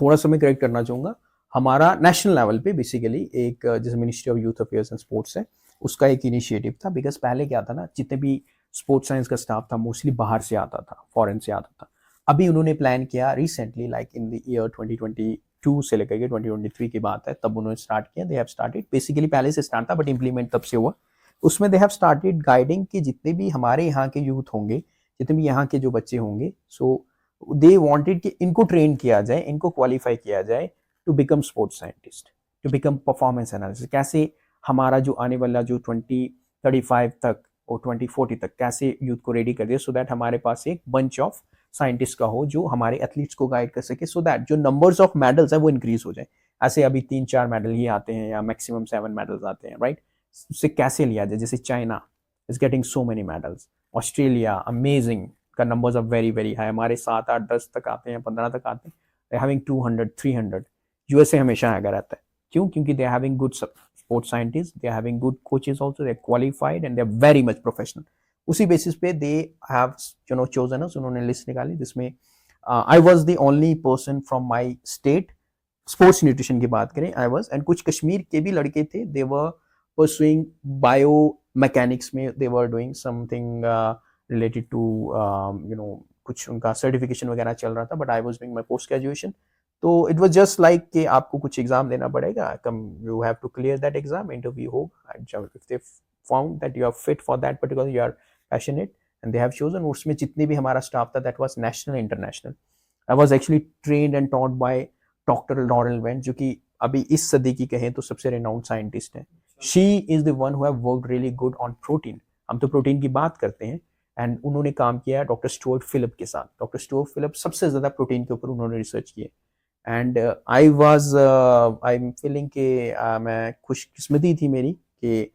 Speaker 2: थोड़ा सा मैं करेक्ट करना चाहूँगा। हमारा नेशनल लेवल पे बेसिकली एक जैसे ministry of youth affairs and sports है, उसका एक इनिशिएटिव था। बिकॉज पहले क्या था ना, जितने भी स्पोर्ट्स साइंस का स्टाफ था मोस्टली बाहर से आता था, फॉरेन से आता था। अभी उन्होंने प्लान किया recently, like in the year 2022 से लेकर के 2023 की बात है, तब उन्होंने स्टार्ट किया। दे हैव स्टार्टेड, बेसिकली पहले से स्टार्ट था बट इम्प्लीमेंट तब से हुआ। उसमें दे हैव स्टार्टेड गाइडिंग कि जितने भी हमारे यहाँ के यूथ होंगे, जितने भी यहाँ के जो बच्चे होंगे, सो दे वांटेड कि इनको ट्रेन किया जाए, इनको क्वालिफाई किया जाए to become sports scientist, to become performance analysis. कैसे हमारा जो आने वाला जो 2035 तक और 2040 तक कैसे यूथ को रेडी कर दिया, सो दैट हमारे पास एक बंच ऑफ साइंटिस्ट का हो जो हमारे एथलीट्स को गाइड कर सके, सो दैट जो नंबर्स ऑफ मेडल्स है वो इंक्रीज हो जाए। ऐसे अभी 3-4 मेडल ही आते हैं या मैक्सिमम 7 मेडल्स आते हैं, राइट। उससे कैसे लिया जाए? जैसे China is getting so many medals, Australia amazing का numbers are very very high, हमारे 7, 8, 10 तक आते हैं, 15 तक आते हैं। They having 200, 300। यूएसए हमेशा आगे रहता है। क्यों? क्योंकि they are having good sports scientist, they are having good coaches also, they are qualified and they are very much professional. उसी बेसिस पे दे हैव चोजन अस, उन्होंने लिस्ट निकाली जिसमें I was the only person from my state. Sports nutrition की बात करें, I was, and कुछ कश्मीर के भी लड़के थे, they were pursuing biomechanics में, they were doing something related to कुछ उनका सर्टिफिकेशन वगैरह चल रहा था, but I was doing my post graduation. तो इट वाज जस्ट लाइक कि आपको कुछ एग्जाम देना पड़ेगा, come you have to clear that exam, interview होगा, if they found that you are fit for that particular, you are passionate, and they have chosen. उसमें जितने भी हमारा स्टाफ था that was national international. I was actually trained and taught by doctor Laurel Went, जो कि अभी इस सदी की कहें तो सबसे रेनाउंड साइंटिस्ट हैं। She is the one who have worked really good on protein. हम तो प्रोटीन की बात करते हैं, एंड उन्होंने काम किया डॉक्टर स्टुअर्ट फिलिप के साथ। डॉक्टर स्टुअर्ट फिलिप सबसे ज़्यादा प्रोटीन के ऊपर उन्होंने रिसर्च किए, एंड आई एम फीलिंग कि मैं खुशकिस्मती थी मेरी कि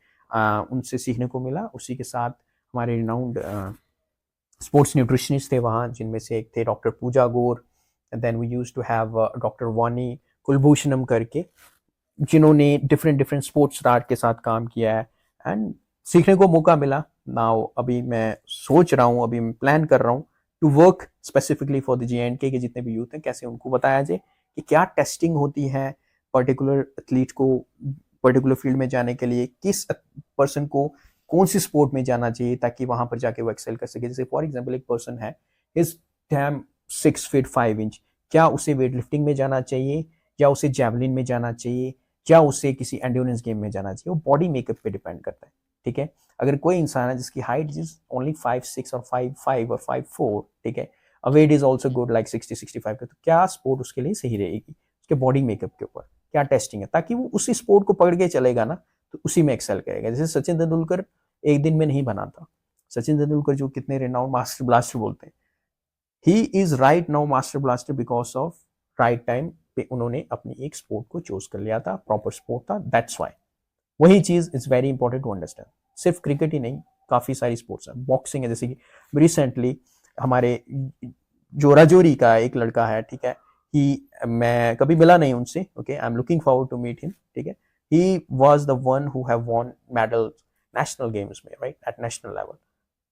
Speaker 2: उनसे सीखने को मिला। उसी के साथ हमारे रिनाउंड स्पोर्ट्स न्यूट्रिशनिस्ट थे वहाँ, जिनमें से एक थे doctor Pooja Gaur, then we used to have doctor Wani Kulbhushanam करके, जिन्होंने डिफरेंट स्पोर्ट्स स्टार के साथ काम किया है एंड सीखने को मौका मिला। नाउ अभी मैं सोच रहा हूँ, अभी मैं प्लान कर रहा हूँ to work specifically for the J&K के जितने भी यूथ हैं, कैसे उनको बताया जाए कि क्या टेस्टिंग होती है पर्टिकुलर एथलीट को पर्टिकुलर फील्ड में जाने के लिए, किस पर्सन को कौन सी स्पोर्ट में जाना चाहिए ताकि वहां पर जाके वो एक्सेल कर सके। जैसे फॉर एग्जांपल एक पर्सन है इज डैम 6 फीट 5 इंच, क्या उसे वेट लिफ्टिंग में जाना चाहिए, या उसे जैवलिन में जाना चाहिए, क्या उसे किसी एंड्योरेंस गेम में जाना चाहिए, वो बॉडी मेकअप पे डिपेंड करता है। ठीक है, अगर कोई इंसान है जिसकी हाइट इज ओनली 5'6" और 5'5" और 5'4", ठीक है, weight is also good like 60-65 का, तो क्या स्पोर्ट उसके लिए सही रहेगी, उसके बॉडी मेकअप के ऊपर क्या टेस्टिंग है, ताकि वो उसी स्पोर्ट को पकड़ के चलेगा ना तो उसी में एक्सेल करेगा। जैसे सचिन तेंदुलकर एक दिन में नहीं बना था। सचिन तेंदुलकर जो कितने रेनाउंड मास्टर ब्लास्टर बोलते हैं, he is right now master blaster because of right time पे उन्होंने अपनी एक स्पोर्ट को चूज कर लिया था, प्रॉपर स्पोर्ट था, दैट्स वाई। वही चीज is very important to understand. सिर्फ क्रिकेट ही नहीं, काफी सारी स्पोर्ट्स है, बॉक्सिंग है, जैसे कि रिसेंटली हमारे जोराजोरी का एक लड़का है, ठीक है, मैं कभी मिला नहीं उनसे, okay, I am looking forward to meet him, ठीक है, he was the one who have won medal national games में, राइट, एट नेशनल लेवल।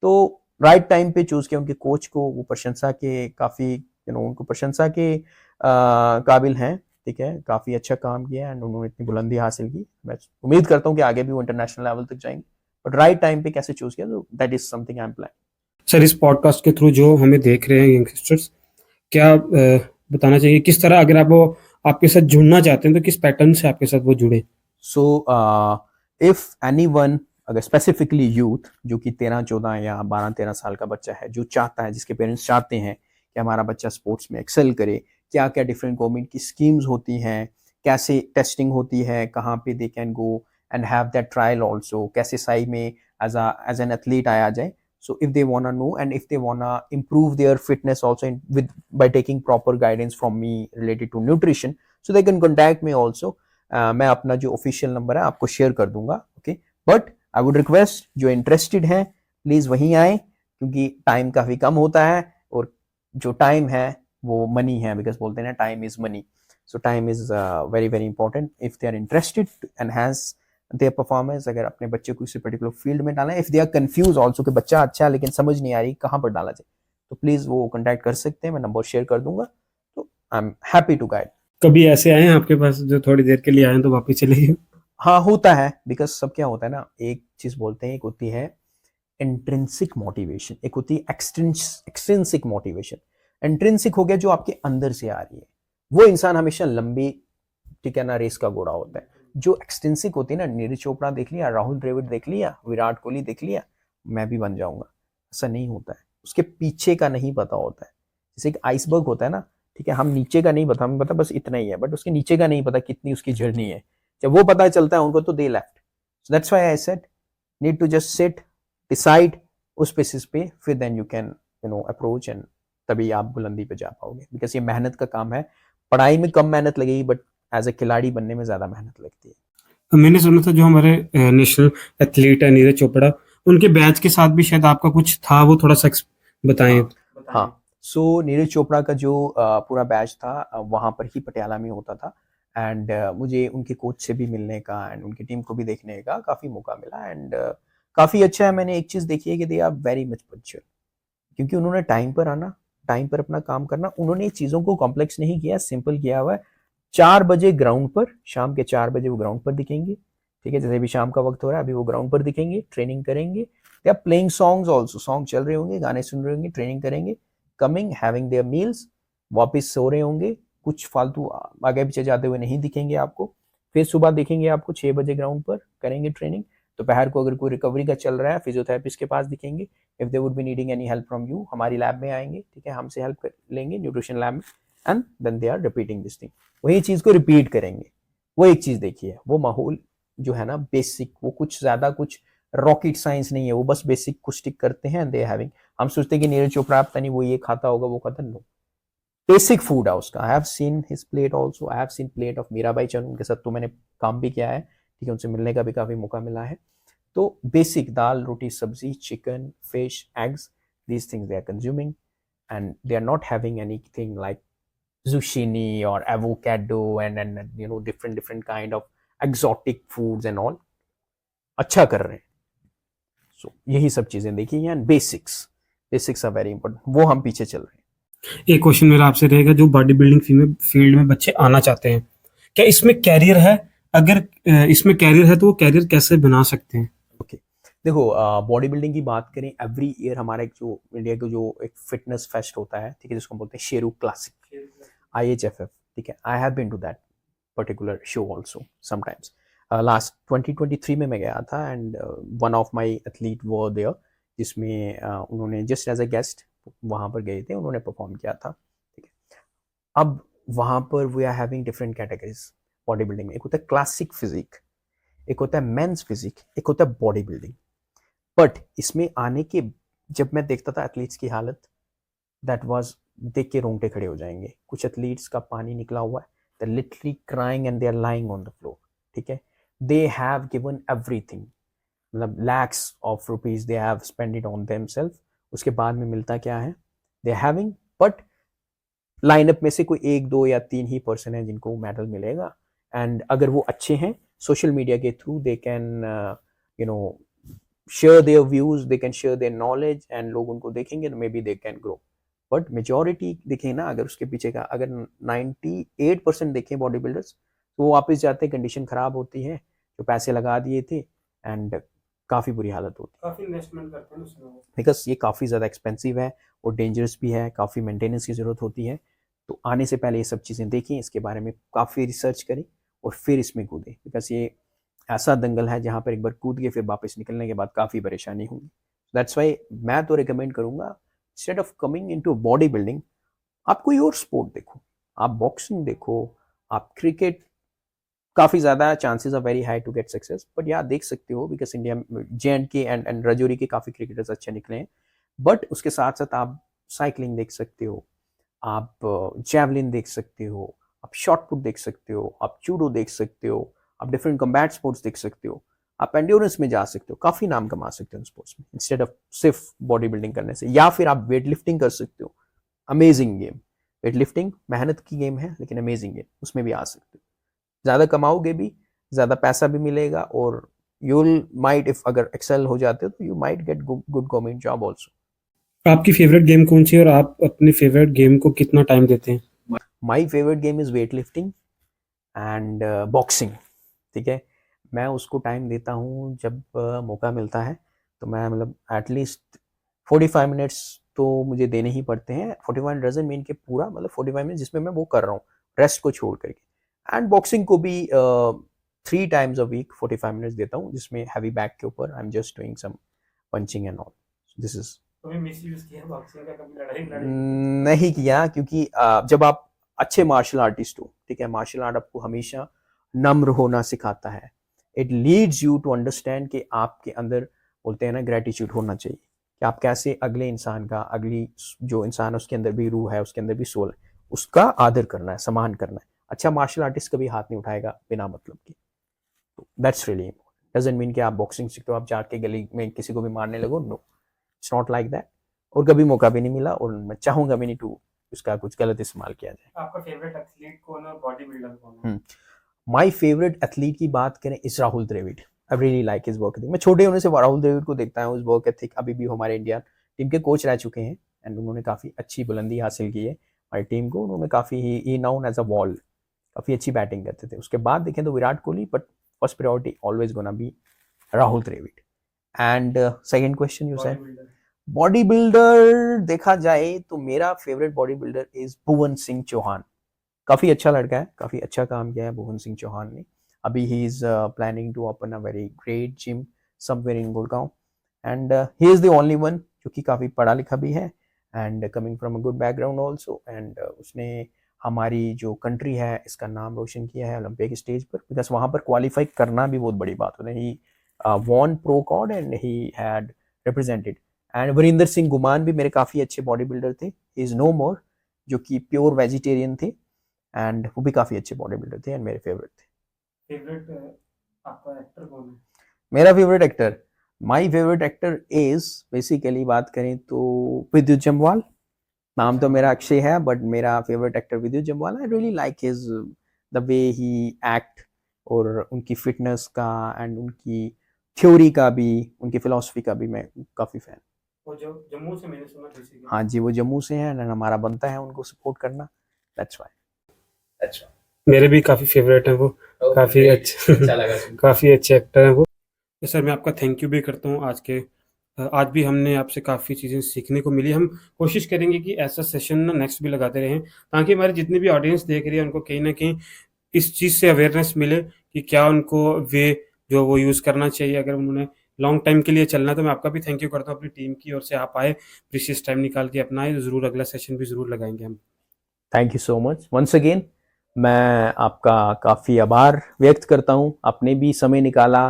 Speaker 2: तो राइट टाइम पे चूज किया, उनके कोच को वो प्रशंसा के काफी उनको प्रशंसा के काबिल हैं, ठीक है, काफी अच्छा काम किया एंड उन्होंने इतनी बुलंदी हासिल की। मैं उम्मीद करता हूँ कि आगे भी वो इंटरनेशनल लेवल तक जाएंगे, बट राइट टाइम पे कैसे चूज किया, तो that is something I am planning.
Speaker 3: Sir, इस पॉडकास्ट के थ्रू जो हमें देख रहे हैं यंगस्टर्स, क्या बताना चाहिए किस तरह, अगर आप वो आपके साथ जुड़ना चाहते हैं तो किस पैटर्न से आपके साथ वो जुड़े?
Speaker 2: सो इफ एनीवन, अगर स्पेसिफिकली यूथ जो कि 13-14 या 12-13 साल का बच्चा है, जो चाहता है, जिसके पेरेंट्स चाहते हैं कि हमारा बच्चा स्पोर्ट्स में एक्सेल करे, क्या क्या डिफरेंट गवर्नमेंट की स्कीम्स होती हैं, कैसे टेस्टिंग होती है, कहाँ पे दे can go and have that trial also, कैसे साई में एज एन एथलीट आया जाए। So if they wanna know and if they wanna improve their fitness also by taking proper guidance from me related to nutrition, so they can contact me also. मैं अपना जो official number है आपको share कर दूंगा, okay, but I would request जो interested हैं please वहीं आए, क्योंकि टाइम काफी कम होता है और जो टाइम है वो मनी है, बिकॉज बोलते हैं ना time is money. So time is very very important if they are interested to enhance their performance, अगर अपने बच्चे को किसी पर्टिकुलर फील्ड में डालना है, if they are confuse also कि बच्चा अच्छा है लेकिन समझ नहीं आ रही कहाँ पर डाला जाए, तो प्लीज वो कॉन्टैक्ट कर सकते हैं, मैं नंबर शेयर कर दूंगा, तो I am happy to guide.
Speaker 3: कभी ऐसे आए हैं आपके पास जो थोड़ी देर के लिए आए तो वापस चले गए?
Speaker 2: हाँ होता है, बिकॉज सब क्या होता है ना, एक चीज बोलते हैं, एक होती है इंट्रिंसिक मोटिवेशन, एक होती है एक्सट्रिंसिक मोटिवेशन। इंट्रिंसिक हो गया जो आपके अंदर से आ रही है, वो इंसान हमेशा लंबी, ठीक है ना, रेस का घोड़ा होता है। जो एक्सटेंसिक होती है ना, नीरज चोपड़ा देख लिया, राहुल द्रविड़ देख लिया, विराट कोहली देख लिया, मैं भी बन जाऊंगा, ऐसा नहीं होता है, उसके पीछे का नहीं पता होता है। जैसे एक आइसबर्ग होता है ना, ठीक है, हम नीचे का नहीं पता, हमें पता बस इतना ही है, बट उसके नीचे का नहीं पता कितनी उसकी जर्नी है। जब वो पता चलता है उनको तो they left. So that's why I said need to just sit, decide उस बेसिस पे, फिर then you can approach and तभी आप बुलंदी पे जा पाओगे, बिकॉज ये मेहनत का काम है। पढ़ाई में कम मेहनत लगेगी, बट एज ए खिलाड़ी बनने में ज्यादा मेहनत लगती है।
Speaker 3: मैंने सुना था जो हमारे नेशनल एथलीट है नीरज चोपड़ा, उनके बैच के साथ भी शायद आपका कुछ था, वो थोड़ा सा बताएं।
Speaker 2: हाँ, सो नीरज चोपड़ा का जो पूरा बैच था वहाँ पर ही पटियाला में होता था, एंड मुझे उनके कोच से भी मिलने का एंड उनकी टीम को भी देखने का काफ़ी मौका मिला, एंड काफ़ी अच्छा है। मैंने एक चीज़ देखी है कि they are very much punctual, क्योंकि उन्होंने टाइम पर आना, टाइम पर अपना काम करना, उन्होंने चीज़ों को कॉम्प्लेक्स नहीं किया, सिंपल किया हुआ है। 4 बजे ग्राउंड पर, शाम के 4 बजे वो ग्राउंड पर दिखेंगे, ठीक है, जैसे भी शाम का वक्त हो रहा है अभी वो ग्राउंड पर दिखेंगे, ट्रेनिंग करेंगे, they are playing songs also, song चल रहे होंगे, गाने सुन रहे होंगे, ट्रेनिंग करेंगे, कमिंग हैविंग देयर मील्स, वापस सो रहे होंगे, कुछ फालतू आगे पीछे जाते हुए नहीं दिखेंगे आपको। फिर सुबह दिखेंगे आपको 6 बजे ग्राउंड पर, करेंगे ट्रेनिंग। दोपहर को अगर कोई रिकवरी का चल रहा है फिजियोथेरेपिस्ट के पास दिखेंगे, if they would be needing any help from you, हमारी लैब में आएंगे, ठीक है, हमसे हेल्प लेंगे न्यूट्रिशन लैब में, and then they are repeating this thing, वही चीज को रिपीट करेंगे। वो एक चीज देखिए, वो माहौल जो है ना बेसिक, वो कुछ ज्यादा कुछ रॉकेट साइंस नहीं है, वो बस बेसिक कुछ टिक करते हैं, दे हैविंग। हम सोचते हैं कि नीरज चोपड़ा पता नहीं वो ये खाता होगा वो खाता, नो, बेसिक फूड है उसका। I have seen his plate also, I have seen plate of Mirabai Chanu, उनके साथ तो मैंने काम भी किया है, ठीक है, उनसे मिलने का भी काफी मौका मिला है। तो बेसिक दाल रोटी सब्जी, chicken, fish, eggs, these things they are consuming, and they are not having anything like zucchini or avocado and you know different kind of exotic foods and all, अच्छा कर रहे हैं. So यही सब चीजें देखी हैं. And basics are very important, वो हम पीछे चल रहे हैं.
Speaker 3: एक क्वेश्चन मेरा आपसे रहेगा, जो बॉडी बिल्डिंग फील्ड में बच्चे आना चाहते हैं, क्या इसमें कैरियर है? अगर इसमें कैरियर है तो वो कैरियर कैसे बना सकते हैं?
Speaker 2: ओके, देखो बॉडी बिल्डिंग की बात करें, एवरी ईयर हमारा एक जो इंडिया का जो एक फिटनेस फेस्ट होता है, ठीक है, जिसको हम बोलते हैं शेरू क्लासिक, IHFF, ठीक है. I have been to that particular show also sometimes. Last 2023 में मैं गया था and one of my athlete were there, जिसमें उन्होंने जस्ट एज अ गेस्ट वहाँ पर गए थे, उन्होंने परफॉर्म किया था, ठीक है. अब वहाँ पर we are having different categories body building में. एक होता है क्लासिक फिजिक, एक होता है मेंस फिजिक, एक होता है बॉडी बिल्डिंग. बट इसमें आने के जब मैं देखता था एथलीट्स की हालत, दैट वाज देख के रोंगटे खड़े हो जाएंगे. कुछ एथलीट्स का पानी निकला हुआ है, they literally crying and they are lying on the floor, ठीक है. दे हैव गिवन एवरीथिंग, मतलब lakhs of rupees they have spend it on themselves. उसके बाद में मिलता क्या है, दे हैविंग, बट लाइनअप में से कोई 1, 2 या 3 ही पर्सन है जिनको मेडल मिलेगा. एंड अगर वो अच्छे हैं, सोशल मीडिया के through they can you know share their views, they can share their knowledge, and लोग उनको देखेंगे तो may B they can grow. But majority देखें ना, अगर उसके पीछे का अगर 98% देखें बॉडी बिल्डर्स, तो वो वापस जाते हैं, कंडीशन खराब होती है, जो पैसे लगा दिए थे, एंड काफ़ी बुरी हालत होती है.
Speaker 3: काफी इन्वेस्टमेंट करते हैं उसमें,
Speaker 2: बिकॉज ये काफ़ी ज़्यादा एक्सपेंसिव है और डेंजरस भी है, काफ़ी मेंटेनेंस की ज़रूरत होती है. तो आने से पहले ये सब चीज़ें देखें, इसके बारे में काफ़ी रिसर्च करें और फिर इसमें कूदें. बिकॉज ये ऐसा दंगल है जहाँ पर एक बार कूद के फिर वापस निकलने के बाद काफ़ी परेशानी होगी. दैट्स वाई मैं तो रिकमेंड करूँगा, instead of coming into body building, आप कोई और स्पोर्ट देखो, आप बॉक्सिंग देखो, आप क्रिकेट, काफ़ी ज़्यादा chances are very high to get success. But यार देख सकते हो, because India JNK and Rajouri के काफ़ी क्रिकेटर्स अच्छे निकले हैं. बट उसके साथ साथ आप साइकिलिंग देख सकते हो, आप जैवलिन देख सकते हो, आप शॉट पुट देख सकते हो, आप जूडो देख सकते हो, आप डिफरेंट कम्बैट स्पोर्ट्स देख सकते हो, आप एंड्योरेंस में जा सकते हो, काफ़ी नाम कमा सकते हो स्पोर्ट्स में, इंस्टेड ऑफ सिर्फ बॉडी बिल्डिंग करने से. या फिर आप वेट लिफ्टिंग कर सकते हो, अमेजिंग गेम. वेट लिफ्टिंग मेहनत की गेम है लेकिन अमेजिंग गेम, उसमें भी आ सकते हो. ज़्यादा कमाओगे भी, ज़्यादा पैसा भी मिलेगा, और यूल माइट, इफ अगर एक्सेल हो जाते हो तो you might get good government job also.
Speaker 3: आपकी फेवरेट गेम कौन सी है और आप अपनी फेवरेट गेम को कितना टाइम देते हैं?
Speaker 2: My favourite game is weight lifting and boxing, ठीक है. मैं उसको टाइम देता हूँ जब मौका मिलता है, तो मैं मतलब एटलीस्ट 45 मिनट्स तो मुझे देने ही पड़ते हैं. 45 डजंट मीन के पूरा, मतलब 45 मिनट जिसमें मैं वो कर रहा हूँ, रेस्ट को छोड़ करके. एंड बॉक्सिंग को भी 3 टाइम्स अ वीक 45 मिनट्स देता हूँ, जिसमें हैवी बैक के ऊपर I am just doing some punching and all. This is
Speaker 3: कभी मिसयूज किया बॉक्सिंग का? कभी लड़ाई
Speaker 2: नहीं किया, क्योंकि जब आप अच्छे मार्शल आर्टिस्ट हो, ठीक है, मार्शल आर्ट आपको हमेशा नम्र होना सिखाता है. It leads you to understand कि आपके अंदर, बोलते हैं ना, ग्रेटिट्यूड होना चाहिए, कि आप कैसे अगले इंसान का, अगली जो इंसान है उसके अंदर भी रूह है, उसके अंदर भी सोल है, उसका आदर करना है, सम्मान करना है. अच्छा मार्शल आर्टिस्ट कभी हाथ नहीं उठाएगा बिना मतलब के. That's really important. Doesn't mean कि आप बॉक्सिंग सीखते हो, आप जाके गली में किसी को भी मारने लगो. No, it's not like that. और कभी मौका भी नहीं मिला, और मैं चाहूंगा भी नहीं टू उसका कुछ गलत इस्तेमाल किया जाए.
Speaker 3: आपका फेवरेट एथलीट कौन है और बॉडी बिल्डर कौन है?
Speaker 2: माई फेवरेट एथलीट की बात करें is Rahul Dravid. I really like his work ethic. मैं छोटे होने से राहुल द्रविड़ को देखता हूँ, उस वर्क एथिक. अभी भी हमारे इंडिया टीम के कोच रह चुके हैं, एंड उन्होंने काफ़ी अच्छी बुलंदी हासिल की है हमारी टीम को. उन्होंने काफ़ी ही नाउन एज अ वॉल, काफ़ी अच्छी बैटिंग करते थे. उसके बाद देखें तो Virat Kohli, but first priority always gonna be Rahul Dravid. And second question you said, body builder देखा जाए तो मेरा favourite body builder is Bhuvan Singh Chauhan. काफ़ी अच्छा लड़का है, काफ़ी अच्छा काम किया है भुवन सिंह चौहान ने. अभी ही is planning to open a very great gym somewhere in Gurgaon, and he is the only one जो कि काफ़ी पढ़ा लिखा भी है, and coming from a good background also. And उसने हमारी जो कंट्री है इसका नाम रोशन किया है ओलंपिक स्टेज पर, बिकॉज वहाँ पर क्वालिफाई करना भी बहुत बड़ी बात होती है. He won pro card and he had represented. And Varinder Singh Ghuman भी मेरे काफ़ी अच्छे बॉडी बिल्डर थे. ही इज़ नो मोर, जो कि प्योर वेजिटेरियन थे, एंड वो भी काफ़ी अच्छे बॉडी बिल्डर थे एंड मेरे फेवरेट थे.
Speaker 3: फेवरेट आपका एक्टर कौन है?
Speaker 2: मेरा favourite actor, my favourite actor is basically बात करें तो विद्युत जम्वाल, नाम तो मेरा अक्षय है, बट मेरा फेवरेट एक्टर विद्युत जम्वाल। आई really like his the way he act, और उनकी फिटनेस का एंड उनकी थ्योरी का भी, उनकी फिलॉसफी का भी मैं काफ़ी फैन।
Speaker 3: वो जो जम्मू से मैंने सुना बेसिकली।
Speaker 2: हाँ जी, वो जम्मू से हैं एंड हमारा बनता है उनको सपोर्ट करना, दैट्स व्हाई।
Speaker 4: अच्छा,
Speaker 3: मेरे भी काफ़ी फेवरेट हैं वो, काफ़ी अच्छे
Speaker 4: अच्छा लगा सुन के।
Speaker 3: काफ़ी अच्छे एक्टर हैं वो। तो सर मैं आपका थैंक यू भी करता हूँ आज भी हमने आपसे काफ़ी चीज़ें सीखने को मिली। हम कोशिश करेंगे कि ऐसा सेशन ना नेक्स्ट भी लगाते रहें, ताकि हमारी जितनी भी ऑडियंस देख रही है उनको कहीं ना कहीं इस चीज़ से अवेयरनेस मिले कि क्या उनको वे जो वो यूज़ करना चाहिए अगर उन्होंने लॉन्ग टाइम के लिए चलना है। तो मैं आपका भी थैंक यू करता हूँ अपनी टीम की ओर से, आप आए, प्रीशियस टाइम निकाल के अपना आए, तो ज़रूर अगला सेशन भी ज़रूर लगाएंगे हम।
Speaker 2: Thank you so much once again. मैं आपका काफ़ी आभार व्यक्त करता हूँ, आपने भी समय निकाला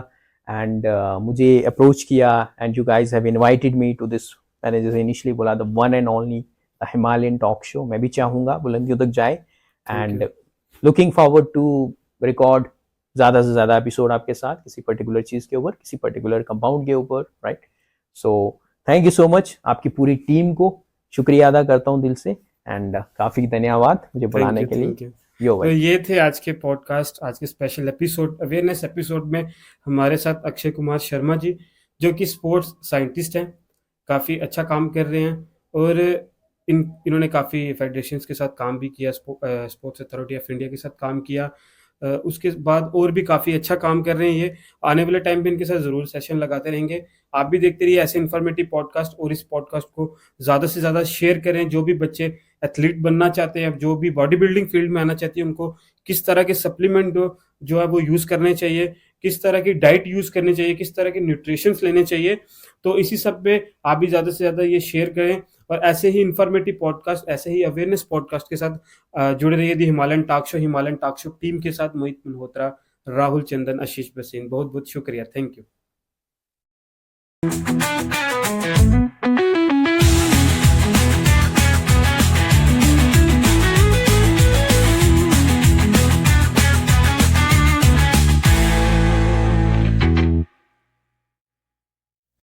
Speaker 2: एंड मुझे अप्रोच किया and you guys have invited me to this, मैंने जैसे इनिशियली बोला, the one and only the Himalayan talk show. मैं भी चाहूँगा बुलंदियों तक जाए and looking forward to record ज़्यादा से ज़्यादा एपिसोड आपके साथ, किसी पर्टिकुलर चीज़ के ऊपर, किसी पर्टिकुलर कंपाउंड के ऊपर, right. So thank you so much, आपकी पूरी टीम को शुक्रिया अदा करता हूँ दिल से एंड काफ़ी धन्यवाद मुझे बुलाने के लिए।
Speaker 3: तो ये थे आज के पॉडकास्ट, आज के स्पेशल एपिसोड, अवेयरनेस एपिसोड में हमारे साथ अक्षय कुमार शर्मा जी, जो कि स्पोर्ट्स साइंटिस्ट हैं, काफ़ी अच्छा काम कर रहे हैं और इन्होंने काफ़ी फेडरेशंस के साथ काम भी किया, स्पोर्ट्स अथॉरिटी ऑफ इंडिया के साथ काम किया। उसके बाद और भी काफ़ी अच्छा काम कर रहे हैं ये। आने वाले टाइम पे इनके साथ ज़रूर सेशन लगाते रहेंगे। आप भी देखते रहिए ऐसे इन्फॉर्मेटिव पॉडकास्ट, और इस पॉडकास्ट को ज़्यादा से ज़्यादा शेयर करें। जो भी बच्चे एथलीट बनना चाहते हैं, जो भी बॉडी बिल्डिंग फील्ड में आना चाहते हैं, उनको किस तरह के सप्लीमेंट जो है वो यूज़ करने चाहिए, किस तरह की डाइट यूज़ करनी चाहिए, किस तरह के न्यूट्रिशंस लेने चाहिए। तो इसी सब पे आप भी ज़्यादा से ज़्यादा ये शेयर करें, और ऐसे ही इन्फॉर्मेटिव पॉडकास्ट, ऐसे ही अवेयरनेस पॉडकास्ट के साथ जुड़े रहिए दी हिमालयन टॉक शो टीम के साथ। मोहित मल्होत्रा, राहुल चंदन, आशीष बसीन, बहुत बहुत शुक्रिया, थैंक यू।